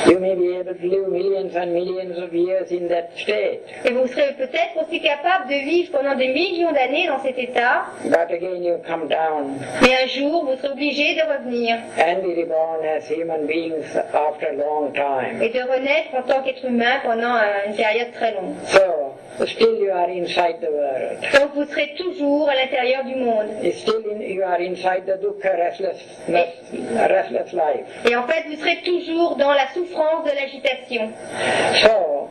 You may be able to live millions and millions of years in that state. Et vous serez peut-être aussi capable de vivre pendant des millions d'années dans cet état. But again you come down Mais un jour, vous serez obligé de revenir and be reborn as human beings after a long time. et de renaître en tant qu'être humain pendant une période très longue. So, still you are inside the world. Donc vous serez toujours à l'intérieur du monde. You are inside the dukkha, restless life. Et en fait, vous serez toujours dans la souffrance de l'agitation. So,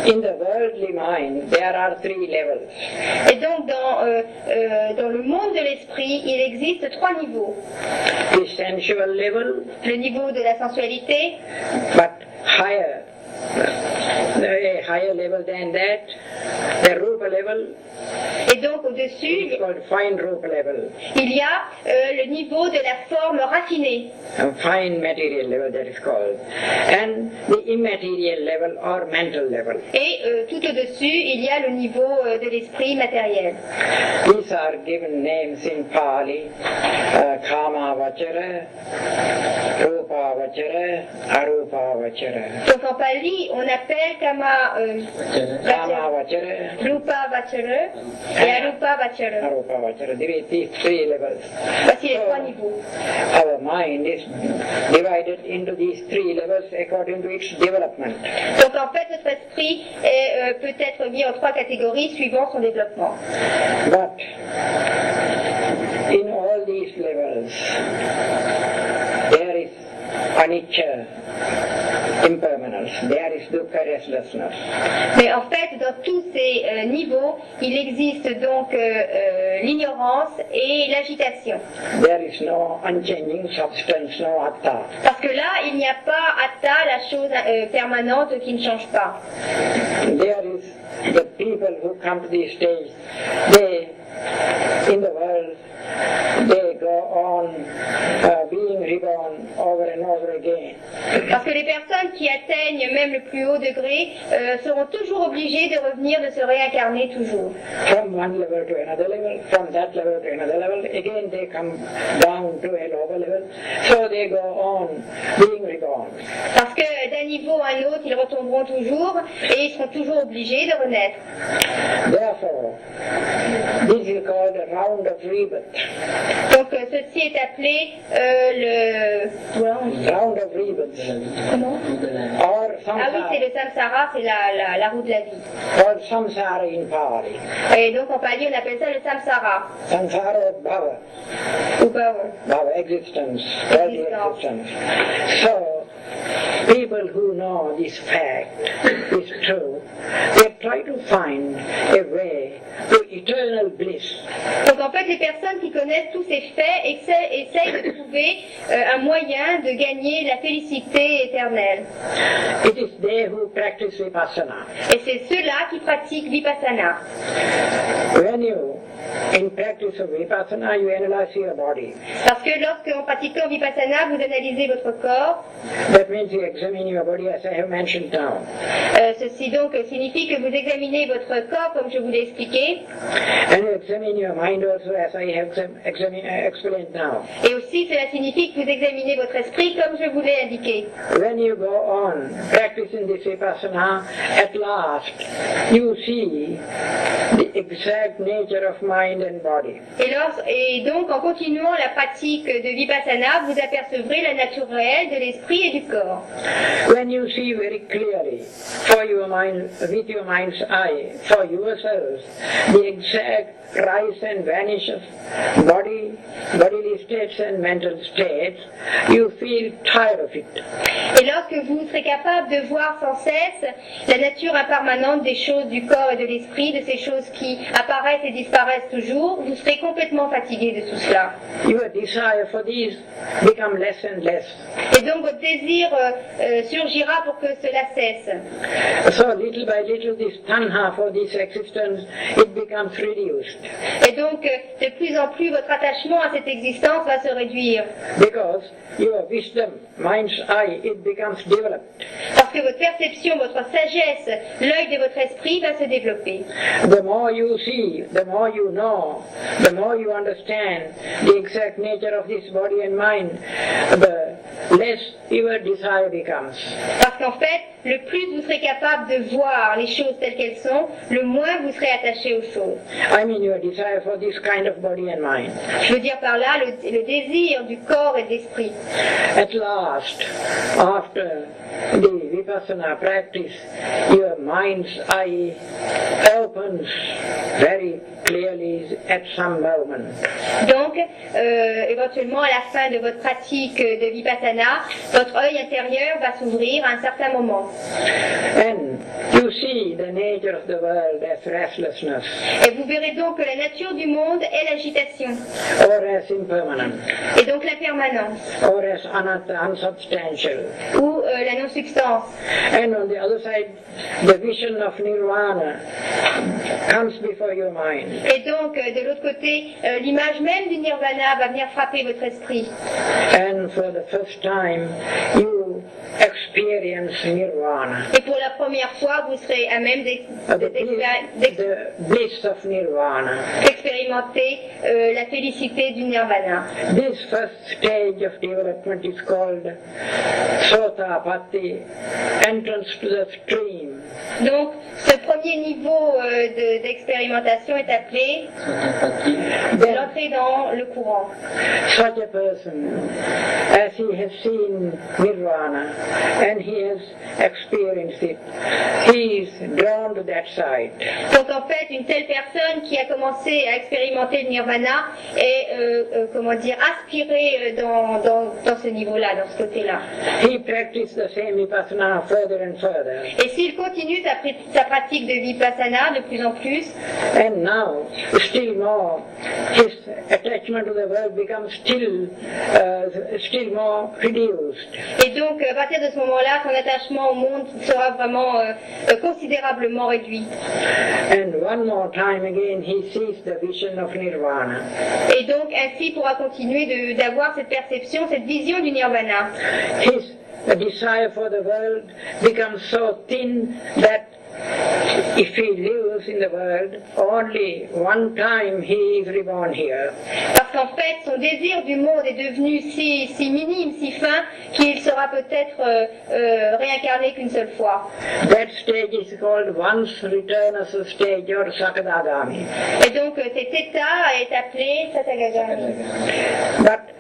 in the worldly mind, there are three levels. Et donc, dans le monde de l'esprit, il existe trois niveaux. The sensual level, Le niveau de la sensualité, but higher, a higher level than that, the rupa level, Et donc au-dessus, is called fine rupa level, il y a le niveau de la forme raffinée. a fine material level that is called, and the immaterial level or mental level. Et tout au-dessus, il y a le niveau de l'esprit matériel. These are given names in Pali, Kama Vachara, Rupa Vachara, Arupa Vachara. Donc en Pali, on appelle Kama Kama Vachara, Rupa Vachara et Arupa Vachara. Arupa Vachara, these three levels. Voici les trois niveaux. Our mind is divided into these three levels according to its development. Donc en fait, notre esprit peut être mis en trois catégories suivant son développement. But in all these levels, there is anicca, impermanence, there is dukkha, restlessness. Mais en fait, dans tous ces niveaux, il existe donc l'ignorance et l'agitation. There is no unchanging substance, no atta. Parce que là, il n'y a pas atta, la chose permanente qui ne change pas. There is the people who come to this stage, they, in the world, they go on being reborn over and over again. Parce que les personnes qui atteignent même le plus haut degré seront toujours obligées de revenir, de se réincarner toujours. From one level to another level, from that level to another level, again they come down to a lower level, so they go on being reborn. Parce que d'un niveau à un autre, ils retomberont toujours et ils seront toujours obligés de renaître. Therefore, this is called a round of rebirth. Donc ceci est appelé Round of rebirth. Comment? Or Ah oui, c'est samsara, le samsara, c'est la roue de la vie. called samsara in Pali. Et donc en Pali, on appelle ça le samsara. Samsara bhava, Ou bhava. bhava, existence, worldly existence. So, people who know this fact is true, they try to find a way to eternal bliss. Donc en fait, les personnes qui connaissent tous ces faits essayent de trouver un moyen de gagner la félicité éternelle. It is they who practice vipassana. Et c'est ceux-là qui pratiquent vipassana. When you, in practice of vipassana, you analyze your body. Parce que lorsqu'en pratiquant vipassana, vous analysez votre corps, That means you examine your body as I have mentioned now. ceci donc signifie que vous examinez votre corps comme je vous l'ai expliqué, And you examine your mind also as I have explained now. et aussi cela signifie que vous examinez votre esprit comme je vous l'ai indiqué. When you go on practicing this vipassana, at last you see the exact nature of mind and body. Et donc en continuant la pratique de vipassana, vous apercevrez la nature réelle de l'esprit et du corps. When you see very clearly for your mind, with your mind's eye, for yourself, the exact rise and vanish of bodily states and mental states, you feel tired of it. Et lorsque vous serez capable de voir sans cesse la nature impermanente des choses du corps et de l'esprit, de ces choses qui apparaissent et disparaissent toujours, vous serez complètement fatigué de tout cela. Your desire for these become less and less. Et donc votre désir surgira pour que cela cesse. So little by little this tanha for this existence, it becomes reduced. Et donc de plus en plus votre attachement à cette existence va se réduire. Because your wisdom, mind's eye, it becomes developed. Parce que votre perception, votre sagesse, l'œil de votre esprit va se développer. The more you see, the more you know, the more you understand the exact nature of this body and mind, the less your desire becomes. Parce qu'en fait, le plus vous serez capable de voir les choses telles qu'elles sont, le moins vous serez attaché aux choses. I mean your desire for this kind of body and mind. Je veux dire par là le désir du corps et de l'esprit. At last, after the vipassana practice, your mind's eye opens very clearly at some moment. Donc, éventuellement, à la fin de votre pratique de Vipassana, votre œil intérieur va s'ouvrir à un certain moment. And you see the nature of the world as restlessness, Et vous verrez donc que la nature du monde est l'agitation, or as impermanent, et donc l'impermanence, or as unsubstantial. ou la non-substance. And on the other side, the vision of nirvana comes before your mind. Et donc, de l'autre côté, l'image même du nirvana va venir frapper votre esprit. And for the first time, you experience nirvana, Et pour la première fois, vous serez à même the bliss of nirvana. d'expérimenter la félicité du nirvana. This first stage of development is called Sotapatti, entrance to the stream. Donc, ce premier niveau d'expérimentation est appelé l'entrée dans le courant. Such a person, as he has seen nirvana and he has experienced it, he is drawn to that side. Donc en fait, une telle personne qui a commencé à expérimenter le nirvana est, aspirée dans ce niveau-là, dans ce côté-là. He practiced the same vipassana further and further. Et s'il continue sa pratique de vipassana de plus en plus, And now, still more, his attachment to the world becomes still more reduced. et donc à partir de ce moment-là, son attachement au monde sera vraiment considérablement réduit. And one more time again, he sees the vision of nirvana. Et donc ainsi pourra continuer d'avoir cette perception, cette vision du nirvana. His desire for the world becomes so thin that if he lives in the world, only one time he is reborn here. Parce qu'en fait, son désir du monde est devenu si minime, si fin, qu'il sera peut-être réincarné qu'une seule fois. That stage is called once returners stage or Sakadagami. Et donc cet état est appelé Satagagami. But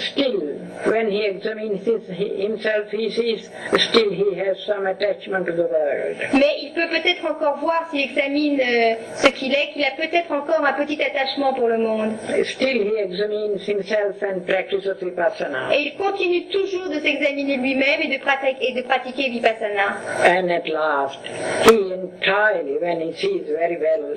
still, when he examines himself, he sees still he has some attachment to the world. Mais il peut peut-être encore voir, s'il examine ce qu'il est, qu'il a peut-être encore un petit attachement pour le monde. Still he examines himself and practices vipassana. Et il continue toujours de s'examiner lui-même et de pratiquer vipassana. And at last, he entirely, when he sees very well,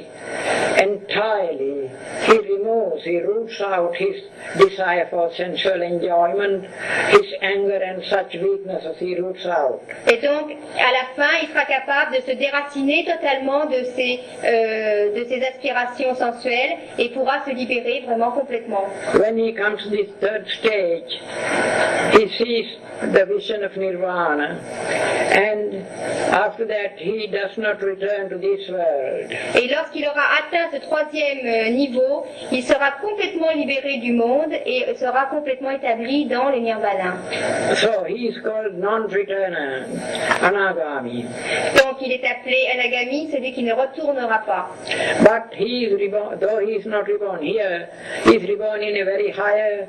entirely, he roots out his desire for sensual enjoyment, his anger and such weaknesses he roots out. Et donc, à la fin, il sera capable de se déraciner totalement de ses aspirations sensuelles et pourra se libérer vraiment complètement. When he comes to this third stage, he sees the vision of nirvana, and after that he does not return to this world. Et lorsqu'il aura atteint ce troisième niveau, il sera complètement libéré du monde et sera complètement établi dans le nirvana. So he is called non-returner, anagami. Donc il est appelé anagami, celui qui ne retournera pas. But he is reborn, though he is not reborn here, he is reborn in a very higher,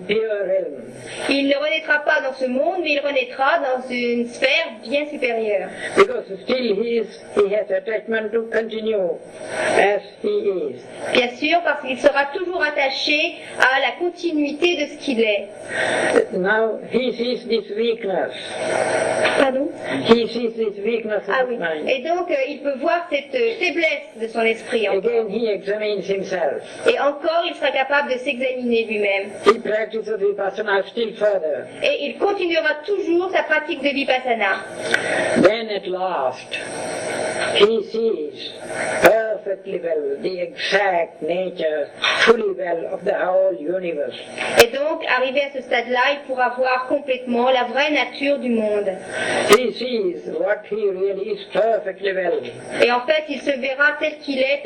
pure realm. Il ne renaîtra pas dans ce monde, mais il renaîtra dans une sphère bien supérieure. Because still he has attachment to continue as he is. Bien sûr, parce qu'il sera toujours attaché à la continuité de ce qu'il est. Now he sees this weakness. Pardon? He sees this weakness Ah of oui. mind. Et donc il peut voir cette faiblesse de son esprit encore. Again he examines himself. Et encore, il sera capable de s'examiner lui-même. He practices vipassana still further. Et il continuera toujours sa pratique de vipassana. Then at last he sees perfectly well the exact nature, fully well of the whole universe. Et donc, arrivé à ce stade-là, il pourra voir complètement la vraie nature du monde. He sees what he really is perfectly well. Et en fait, il se verra tel qu'il est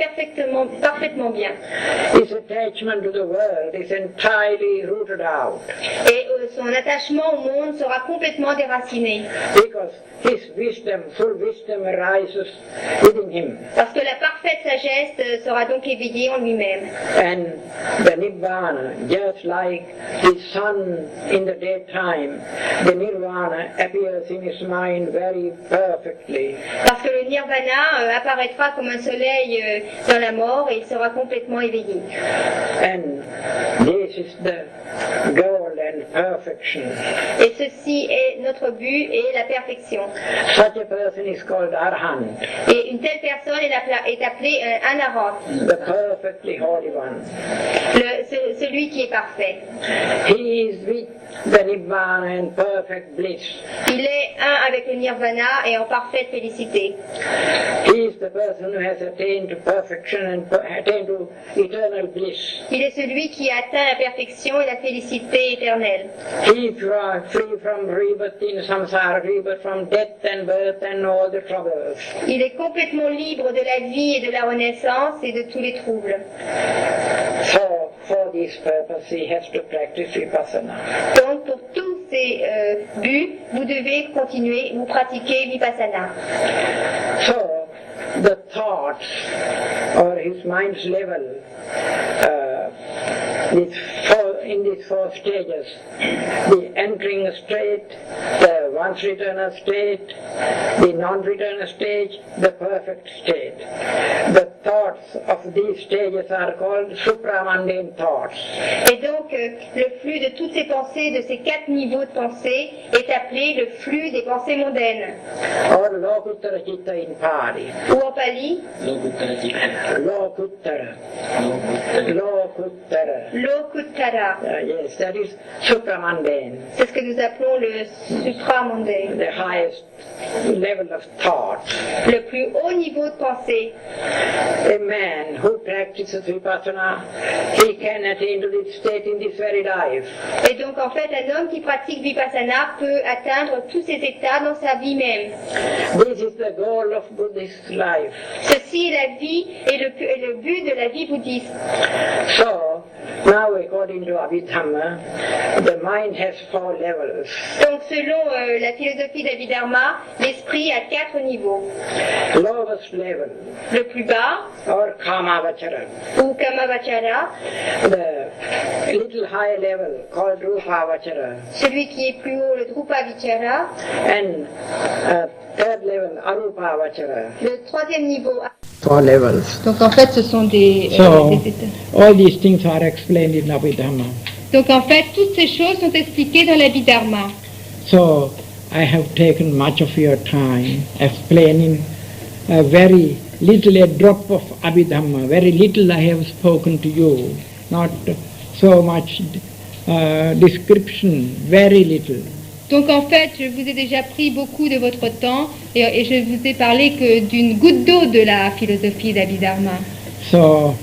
parfaitement bien. His attachment to the world is entirely rooted out. Et son attachement au monde sera complètement déraciné. Because his wisdom, full wisdom arises within him. Parce que la parfaite sagesse sera donc éveillée en lui-même. And the Nibbana, just like the sun in the daytime, the Nirvana appears in his mind very perfectly. Parce que le nirvana apparaîtra comme un soleil dans la mort et il sera complètement éveillé. And this is the goal and perfection. Et ceci est notre but et la perfection. Such a person is called Arhant, Et une telle personne est appelée un arhat, the perfectly holy one. celui qui est parfait. He is with the Nibbana and perfect bliss. Il est un avec le nirvana et en parfaite félicité. He is the person who has attained to perfection and attained to eternal bliss. Il est celui qui a atteint la perfection et la félicité éternelle. He is free from rebirth in samsara, rebirth from death and birth and all the troubles. Il est complètement libre de la vie et de la renaissance et de tous les troubles. So, for this purpose, he has to practice vipassana. Donc, pour tous ces buts, vous devez continuer, vous pratiquer vipassana. So, the thoughts or his mind's level in these four stages, the entering state, the once returner state, the non-returner stage, the perfect state. The thoughts of these stages are called supramundane thoughts. Et donc, le flux de toutes ces pensées, de ces 4 niveaux de pensée, est appelé le flux des pensées mondaines. Or Lokuttara Citta in Pali. Ou en pali, Lokuttara Citta. Lokuttara. Lokuttara. Lokuttara. Lokuttara. Yes, that is supramundane, C'est ce que nous appelons le supramondain, the highest level of thought. le plus haut niveau de pensée. A man who practices vipassana, he can attain to this state in this very life. Et donc, en fait, un homme qui pratique vipassana peut atteindre tous ces états dans sa vie même. This is the goal of Buddhist life. Ceci est la vie et le but de la vie bouddhiste. So, now according to Abhidhamma, the mind has 4 levels. Donc, selon la philosophie d'Abhidharma, l'esprit a 4 niveaux. Lowest level, Le plus bas, or Kamavachara. ou Kamavachara, The little higher level, called Rupavachara. celui qui est plus haut, le Drupavichara, And third level, Arupavachara. le 3e niveau. 4 levels. Donc, en fait, ce sont des So, états. all these things are explained in Abhidhamma. Donc, en fait, toutes ces choses sont expliquées dans l'Abhidharma. So, I have taken much of your time explaining very little, a drop of Abhidhamma, very little I have spoken to you, not so much description, very little. Donc en fait, je vous ai déjà pris beaucoup de votre temps et je vous ai parlé que d'une goutte d'eau de la philosophie d'Abhidharma. So,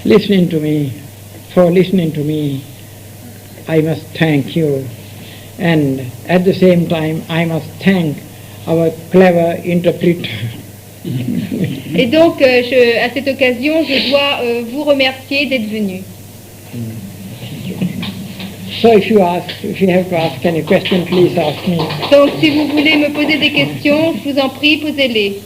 listening to me, for listening to me, I must thank you. And at the same time, I must thank our clever interpreter. Et donc, à cette occasion, je dois vous remercier d'être venu. So if you have to ask any question, please ask me. Donc, si vous voulez me poser des questions, je vous en prie, posez-les.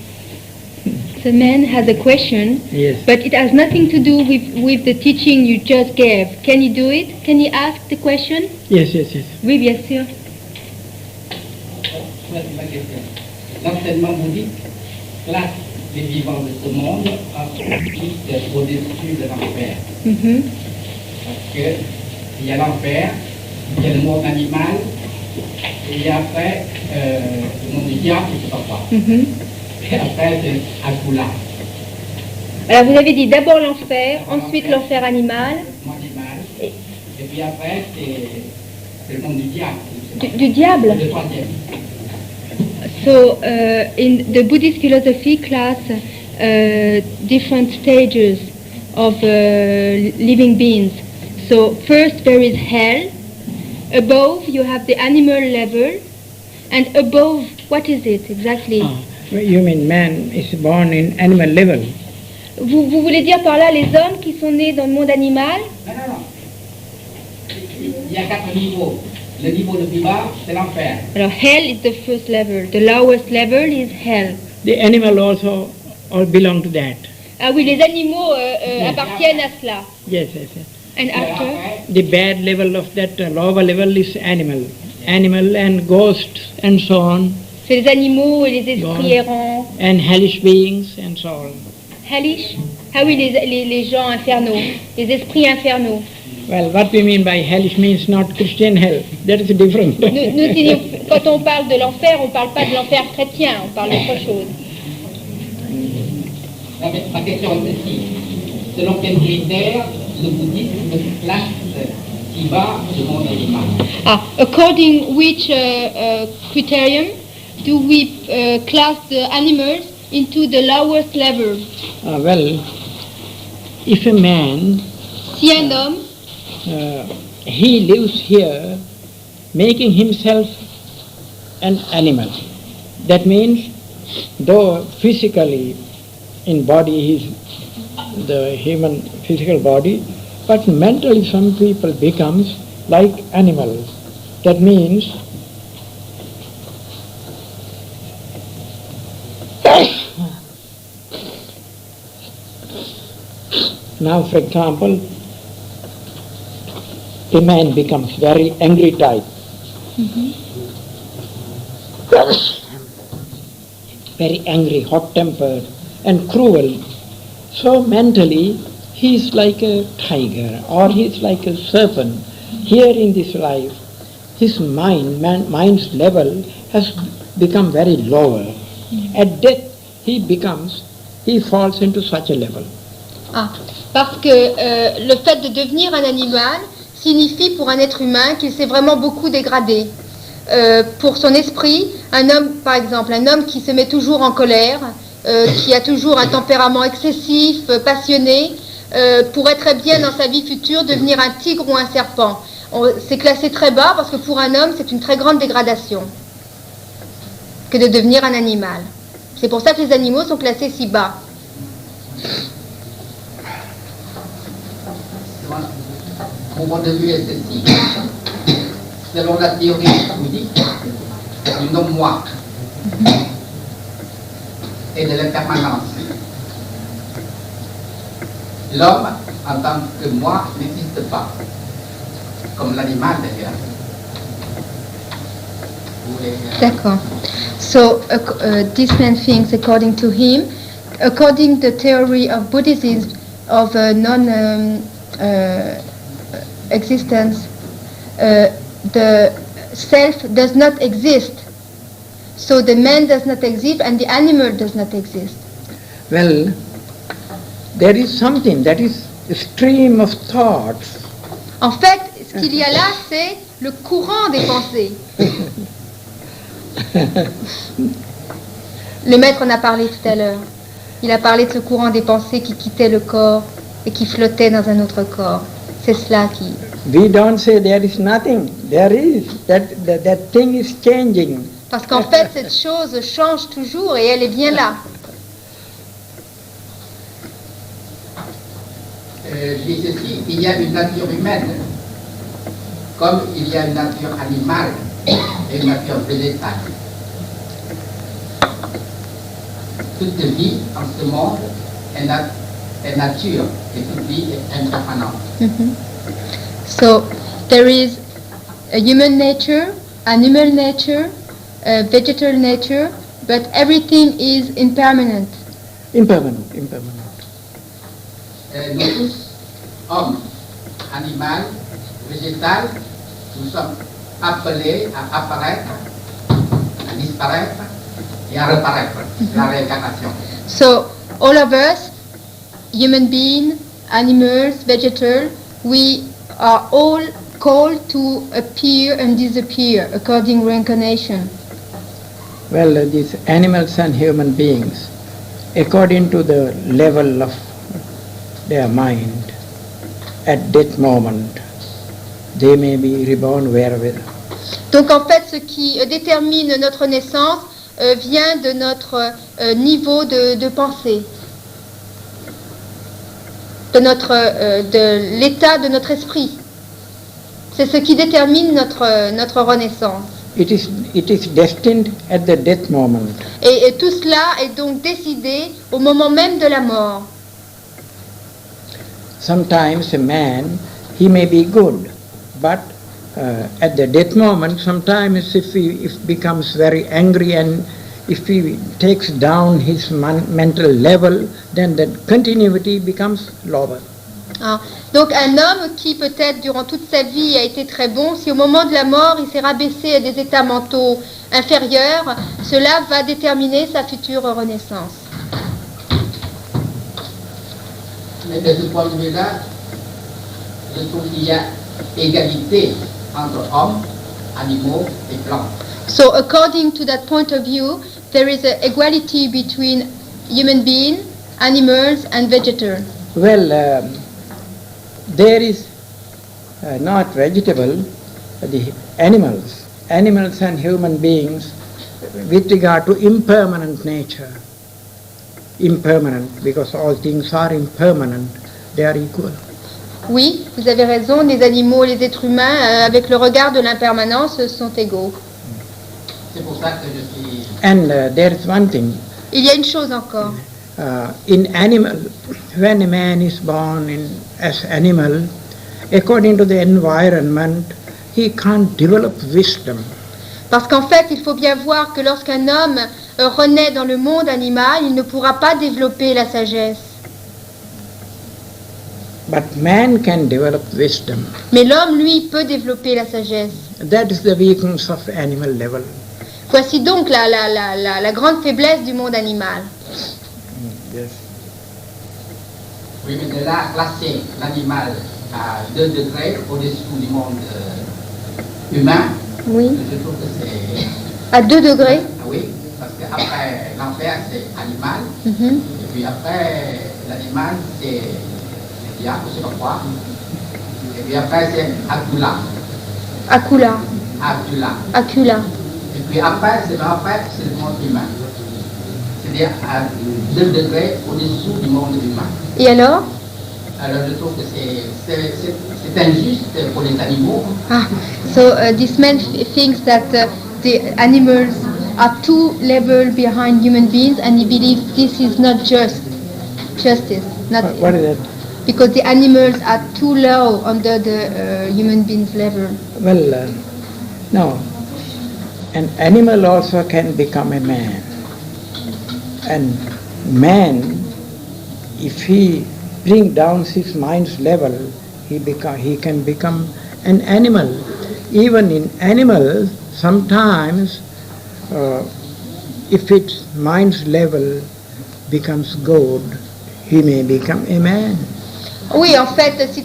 The man has a question, Yes. but it has nothing to do with the teaching you just gave. Can you do it? Can you ask the question? Yes, yes, yes. Oui, bien sûr. L'enseignement bouddhique classe les vivants de ce monde ensuite au-dessus de l'enfer. Mhm. Parce que il y a l'enfer, il y a le monde animal, et il y a après le monde du diable, je ne sais pas. Mhm. Et après c'est Akula, Alors, vous avez dit d'abord l'enfer, ensuite l'enfer animal, le monde animal, et puis après c'est le monde du diable. du diable. Le troisième. So, in the Buddhist philosophy class, different stages of living beings. So, first there is hell. Above you have the animal level, and above, what is it exactly? You mean man is born in animal level? Vous voulez dire par là les hommes qui sont nés dans le monde animal? Non, non, non. Il y a 4 niveaux. Le niveau le plus bas, c'est l'enfer. Alors, hell is the first level. The lowest level is hell. The animal also all belong to that. Ah oui, les animaux appartiennent à cela. Yes, yes, yes. And Et after? après, The bad level of that lower level is animal. Animal and ghosts and so on, C'est les animaux et les esprits Ouais. errants. and hellish beings and so on. Hellish? Ah oui, les gens infernaux, les esprits infernaux. Well, what we mean by hellish means not Christian hell. That is different. Quand on parle de l'enfer, on ne parle pas de l'enfer chrétien, on parle d'autre chose. ma question est ceci. Selon quels critères le bouddhisme place si bas le monde animal? According which criterion do we class the animals into the lowest level? Well, if a man, Si un homme, he lives here making himself an animal. That means, though physically in body he is the human physical body, but mentally some people becomes like animals. That means now, for example, a man becomes very angry type. Very angry, hot-tempered and cruel. So mentally he is like a tiger or he is like a serpent. Here in this life, his mind's level has become very lower. At death he falls into such a level. parce que le fait de devenir un animal signifie pour un être humain qu'il s'est vraiment beaucoup dégradé. Pour son esprit, un homme, par exemple, un homme qui se met toujours en colère, qui a toujours un tempérament excessif, passionné, pourrait très bien dans sa vie future devenir un tigre ou un serpent. C'est classé très bas parce que pour un homme, c'est une très grande dégradation que de devenir un animal. C'est pour ça que les animaux sont classés si bas. Mon point de vue est ceci. Selon la théorie bouddhique du non-moi et de l'impermanence, l'homme en tant que moi n'existe pas, comme l'animal d'ailleurs. D'accord. So this man thinks, according to him, according to the theory of Buddhism of non-existence, the self does not exist. So the man does not exist and the animal does not exist. Well, there is something that is a stream of thoughts. En fait, ce qu'il y a là, c'est le courant des pensées. Le maître en a parlé tout à l'heure. Il a parlé de ce courant des pensées qui quittait le corps et qui flottait dans un autre corps. C'est cela qui... We don't say there is nothing. There is. That thing is changing. Parce qu'en fait, cette chose change toujours et elle est bien là. Je dis ceci, il y a une nature humaine, comme il y a une nature animale et une nature végétale. Toute vie en ce monde est nature et toute vie est impermanente. So, there is a human nature, animal nature, a vegetal nature, but everything is impermanent. Impermanent. Nous tous, hommes, animaux, végétal, nous sommes appelés à apparaître, à disparaître et à reparaître. La réincarnation. So, all of us, human beings, animals, vegetal, we are all called to appear and disappear according reincarnation. Well, these animals and human beings, according to the level of their mind, at that moment, they may be reborn wherever. Donc en fait, ce qui détermine notre naissance vient de notre niveau de pensée, de l'état de notre esprit. C'est ce qui détermine notre renaissance. it is destined at the death moment. Et tout cela est donc décidé au moment même de la mort. Sometimes a man, he may be good, but at the death moment, sometimes if he becomes very angry and if he takes down his mental level, then the continuity becomes lower. Ah. Donc un homme qui peut-être durant toute sa vie a été très bon, si au moment de la mort il s'est rabaissé à des états mentaux inférieurs, cela va déterminer sa future renaissance. Mais de ce point de vue-là, je trouve qu'il y a égalité entre hommes, animaux et plantes. So according to that point of view, there is an equality between human beings, animals and vegetable. Well, there is not vegetable, the animals and human beings with regard to impermanent nature. Impermanent, because all things are impermanent, they are equal. Oui, vous avez raison, les animaux et les êtres humains, avec le regard de l'impermanence, sont égaux. C'est pour ça que je suis... And there is one thing. Il y a une chose encore. In animal, when a man is born as animal, according to the environment, he can't develop wisdom. Parce qu'en fait, il faut bien voir que lorsqu'un homme renaît dans le monde animal, il ne pourra pas développer la sagesse. But man can develop wisdom. Mais l'homme, lui, peut développer la sagesse. That is the weakness of animal level. Voici donc la grande faiblesse du monde animal. Yes. Oui, mais de là, classer l'animal à 2 degrés au-dessous du monde humain, Oui. je trouve que c'est... À 2 degrés. Ah oui, parce qu'après l'enfer c'est animal, Mhm. et puis après l'animal c'est le diable, je sais pas quoi, et puis après c'est Akula, Akula. Akula, Akula. et puis après c'est le monde humain, c'est-à-dire à 2 degrés au-dessous du monde humain. Et alors? Alors je trouve que c'est injuste pour les animaux. Ah, so this man thinks that the animals are 2 levels behind human beings, and he believes this is not justice, not What is that? because the animals are too low under the human beings level. Well, no. An animal also can become a man. And man, if he bring down his mind's level, he can become an animal. Even in animals, sometimes if its mind's level becomes good, he may become a man. Oui, en fait, si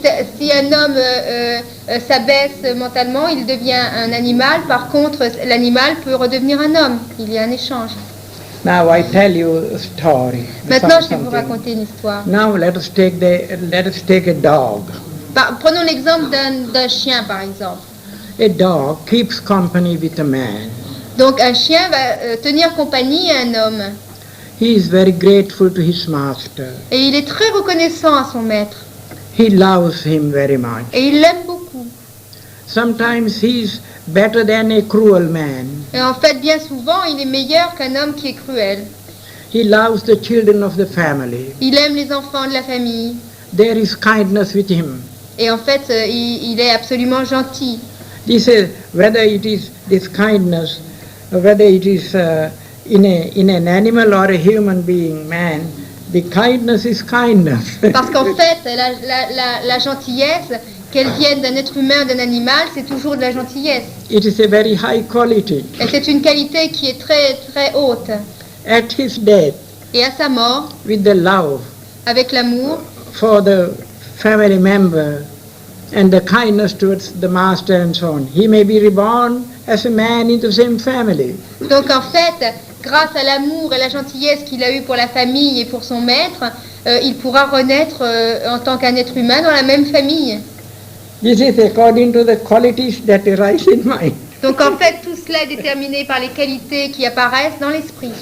un homme s'abaisse mentalement, il devient un animal. Par contre, l'animal peut redevenir un homme. Il y a un échange. Now I tell you a story. Maintenant, je vais vous something. raconter une histoire. Now let us take a dog. Prenons l'exemple d'un chien, par exemple. A dog keeps company with a man. Donc, un chien va tenir compagnie à un homme. He is very grateful to his master. Et il est très reconnaissant à son maître. He loves him very much. Et il l'aime beaucoup. Sometimes he is better than a cruel man. Et en fait, bien souvent, il est meilleur qu'un homme qui est cruel. He loves the children of the family. Il aime les enfants de la famille. There is kindness with him. Et en fait, il est absolument gentil. This is whether it is this kindness, whether it is in an animal or a human being, man. The kindness is kindness. Parce qu'en fait, la gentillesse, qu'elle vienne d'un être humain ou d'un animal, c'est toujours de la gentillesse. It is a very high quality. Et c'est une qualité qui est très, très haute. At his death, Et à sa mort, with the love avec l'amour for the family member and the kindness towards the master and so on, he may be reborn as a man in the same family. Donc en fait, grâce à l'amour et la gentillesse qu'il a eu pour la famille et pour son maître, il pourra renaître en tant qu'un être humain dans la même famille. This is according to the qualities that arise in mind. Donc en fait, tout cela est déterminé par les qualités qui apparaissent dans l'esprit.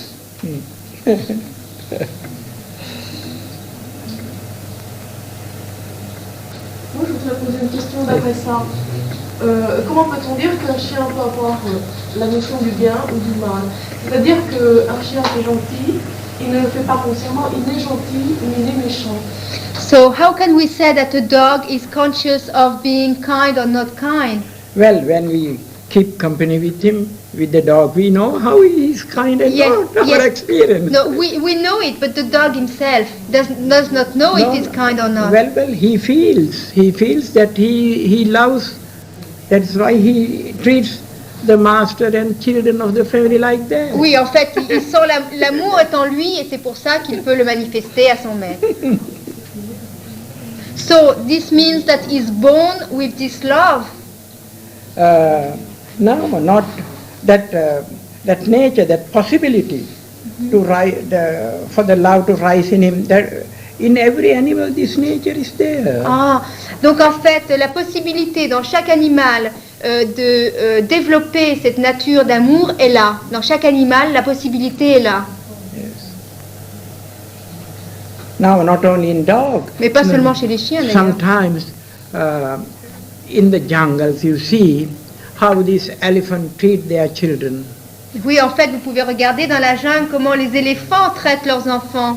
Moi, je voudrais poser une question d'après ça. Comment peut-on dire qu'un chien peut avoir la notion du bien ou du mal? C'est-à-dire qu'un chien qui est gentil, il ne le fait pas consciemment, il est gentil ou il est méchant. So how can we say that a dog is conscious of being kind or not kind? Well, when we keep company with him, with the dog, we know how he is kind and not, our experience. No, we know it, but the dog himself does not know if he's kind or not. Well, he feels that he loves, that's why he treats the master and children of the family like that. Oui, en fait, il sent l'amour est en lui et c'est pour ça qu'il peut le manifester à son maître. So this means that he's born with this love. No, not that nature, that possibility to for the love to rise in him. That in every animal, this nature is there. Ah, donc en fait, la possibilité dans chaque animal de développer cette nature d'amour est là. Dans chaque animal, la possibilité est là. Yes. Now, not only in dog. Mais pas seulement chez les chiens, d'ailleurs. Sometimes in the jungles, you see how these elephants treat their children. Oui, en fait, vous pouvez regarder dans la jungle comment les éléphants traitent leurs enfants.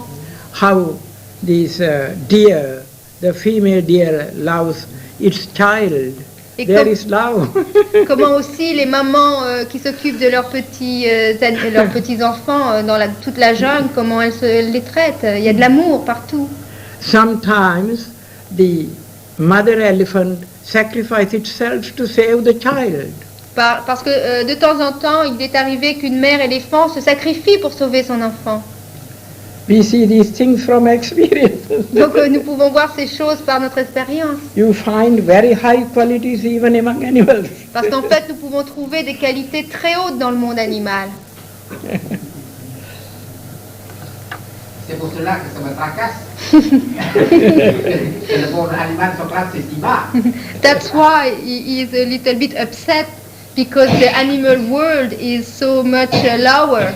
How this deer, the female deer, loves its child. Et There is love. comment aussi les mamans qui s'occupent de leurs petits enfants dans toute la jungle, comment elles les traitent. Il y a de l'amour partout. Sometimes the mother elephant sacrifices itself to save the child. Parce que de temps en temps, il est arrivé qu'une mère éléphant se sacrifie pour sauver son enfant. We see these things from experience. Donc nous pouvons voir ces choses par notre expérience. You find very high qualities even among animals. Parce qu'en fait, nous pouvons trouver des qualités très hautes dans le monde animal. C'est pour cela que ça me tracasse. Que le monde animal se place si bas. That's why he is a little bit upset because the animal world is so much lower.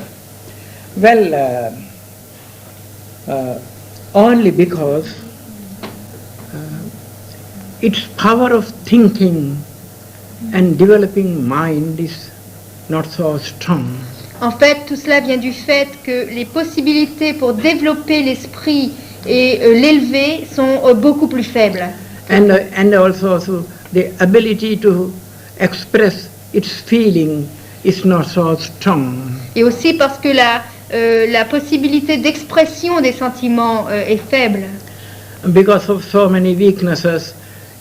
Well, only because its power of thinking and developing mind is not so strong. En fait, tout cela vient du fait que les possibilités pour développer l'esprit et l'élever sont beaucoup plus faibles. And also the ability to express its feeling is not so strong. Et aussi parce que la possibilité d'expression des sentiments est faible. Because of so many weaknesses,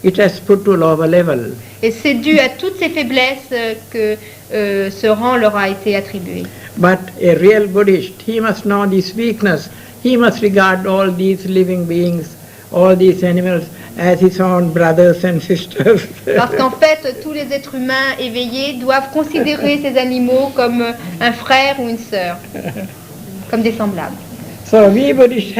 it has put to lower level. Et c'est dû à toutes ces faiblesses que ce rang leur a été attribué. But a real Buddhist, he must know this weakness. He must regard all these living beings, all these animals, as his own brothers and sisters. Parce qu'en fait, tous les êtres humains éveillés doivent considérer ces animaux comme un frère ou une sœur, comme des semblables. So we Buddhists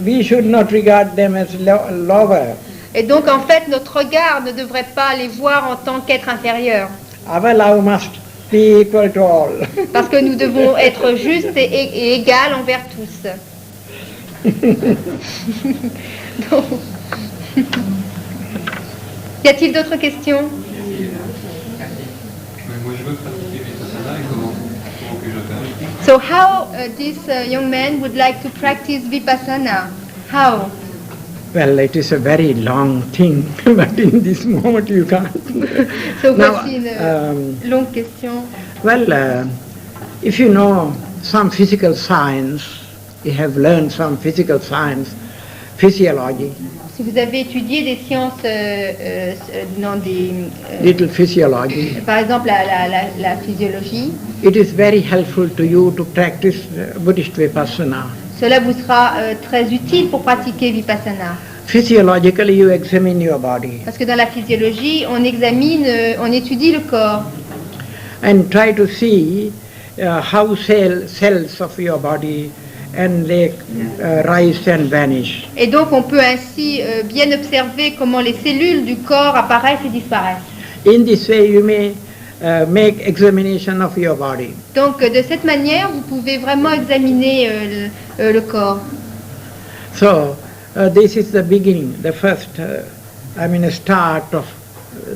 we should not regard them as lower. Et donc, en fait, notre regard ne devrait pas les voir en tant qu'êtres inférieurs. Our love must be equal to all. Parce que nous devons être justes et égales envers tous. Donc, y a-t-il d'autres questions? Moi je veux pratiquer Vipassana et comment puis-je faire? So how this young man would like to practice Vipassana? How? Well, it is a very long thing, but in this moment you can't. So Now, voici une longue question. Well, if you know some physical science, you have learned some physical science, physiology. Si vous avez étudié des sciences dans des Little physiology. par exemple la physiologie, It is very helpful to you to practice Buddhist Vipassana. cela vous sera très utile pour pratiquer Vipassana. Physiologically, you examine your body Parce que dans la physiologie, on examine, on étudie le corps. and try to see how cells of your body and they rise and vanish. Et donc on peut ainsi bien observer comment les cellules du corps apparaissent et disparaissent. In this way, you may make examination of your body. Donc de cette manière, vous pouvez vraiment examiner le corps. So this is the beginning, the first start of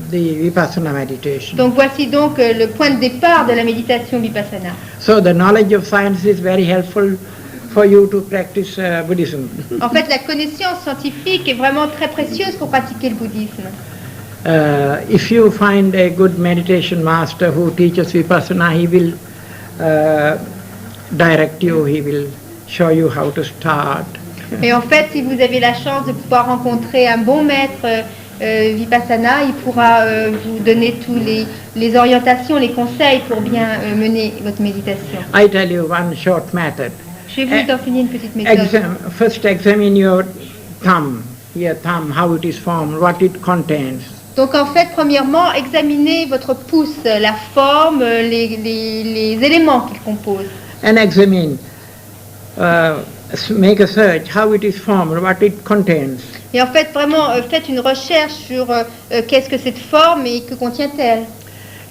the Vipassana meditation. Donc voici donc le point de départ de la méditation vipassana. So the knowledge of science is very helpful for you to practice Buddhism. En fait, la connaissance scientifique est vraiment très précieuse pour pratiquer le bouddhisme. If you find a good meditation master who teaches Vipassana, he will direct you, he will show you how to start. Et en fait, si vous avez la chance de pouvoir rencontrer un bon maître vipassana, il pourra vous donner tous les orientations, les conseils pour bien mener votre méditation. I tell you one short method. Je vais vous enseigner une petite méthode. First examine your thumb, how it is formed, what it contains. Donc en fait, premièrement, examinez votre pouce, la forme, les éléments qu'il compose. And examine, make a search, how it is formed, what it contains. Et en fait, vraiment, faites une recherche sur qu'est-ce que cette forme et que contient-elle.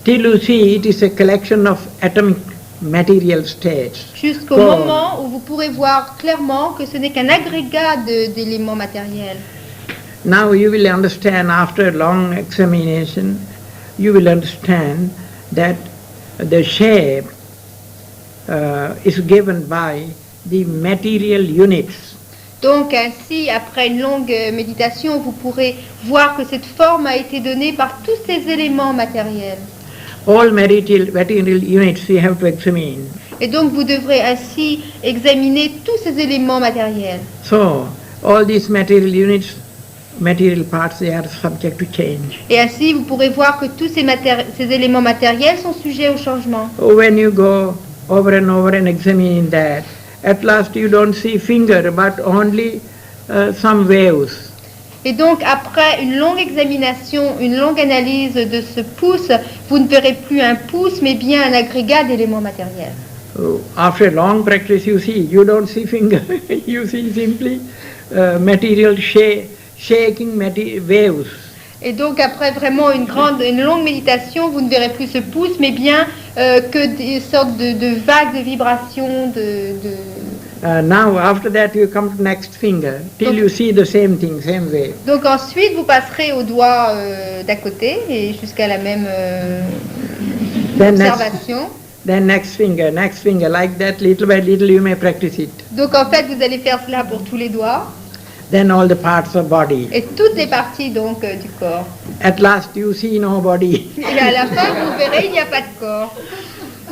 Till you see it is a collection of atomic material states. Jusqu'au moment où vous pourrez voir clairement que ce n'est qu'un agrégat d'éléments matériels. Now you will understand, after long examination, you will understand that the shape is given by the material units. Donc ainsi, après une longue méditation, vous pourrez voir que cette forme a été donnée par tous ces éléments matériels. All material units you have to examine. Et donc vous devrez ainsi examiner tous ces éléments matériels. So, all these material units, material parts, they are subject to change. Et ainsi, vous pourrez voir que tous ces éléments matériels sont sujets au changement. When you go over and examining that, at last you don't see finger, but only some waves. Et donc, après une longue examination, une longue analyse de ce pouce, vous ne verrez plus un pouce, mais bien un agrégat d'éléments matériels. After long practice, you don't see finger, you see simply material shaking waves. Et donc, après vraiment une longue méditation, vous ne verrez plus ce pouce, mais bien que des sortes de vagues de vibrations, Now, after that, you come to next finger, till you see the same thing, same way. Donc ensuite, vous passerez au doigt d'à côté et jusqu'à la même observation. Then next finger, like that, little by little you may practice it. Donc en fait, vous allez faire cela pour tous les doigts. Then all the parts of body. Et toutes les parties donc du corps. At last you see no body. Et à la fin, vous verrez, il n'y a pas de corps.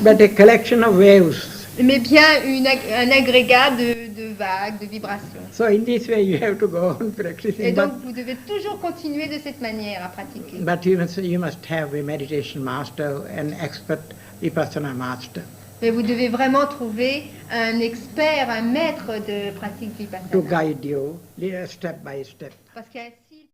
But a collection of waves. Mais bien un agrégat de vagues, de vibrations. So in this way you have to go on practicing. Et donc vous devez toujours continuer de cette manière à pratiquer. But you must have a meditation master, an expert Vipassana master. Mais vous devez vraiment trouver un expert, un maître de pratique vipassana. To guide you step by step. Parce que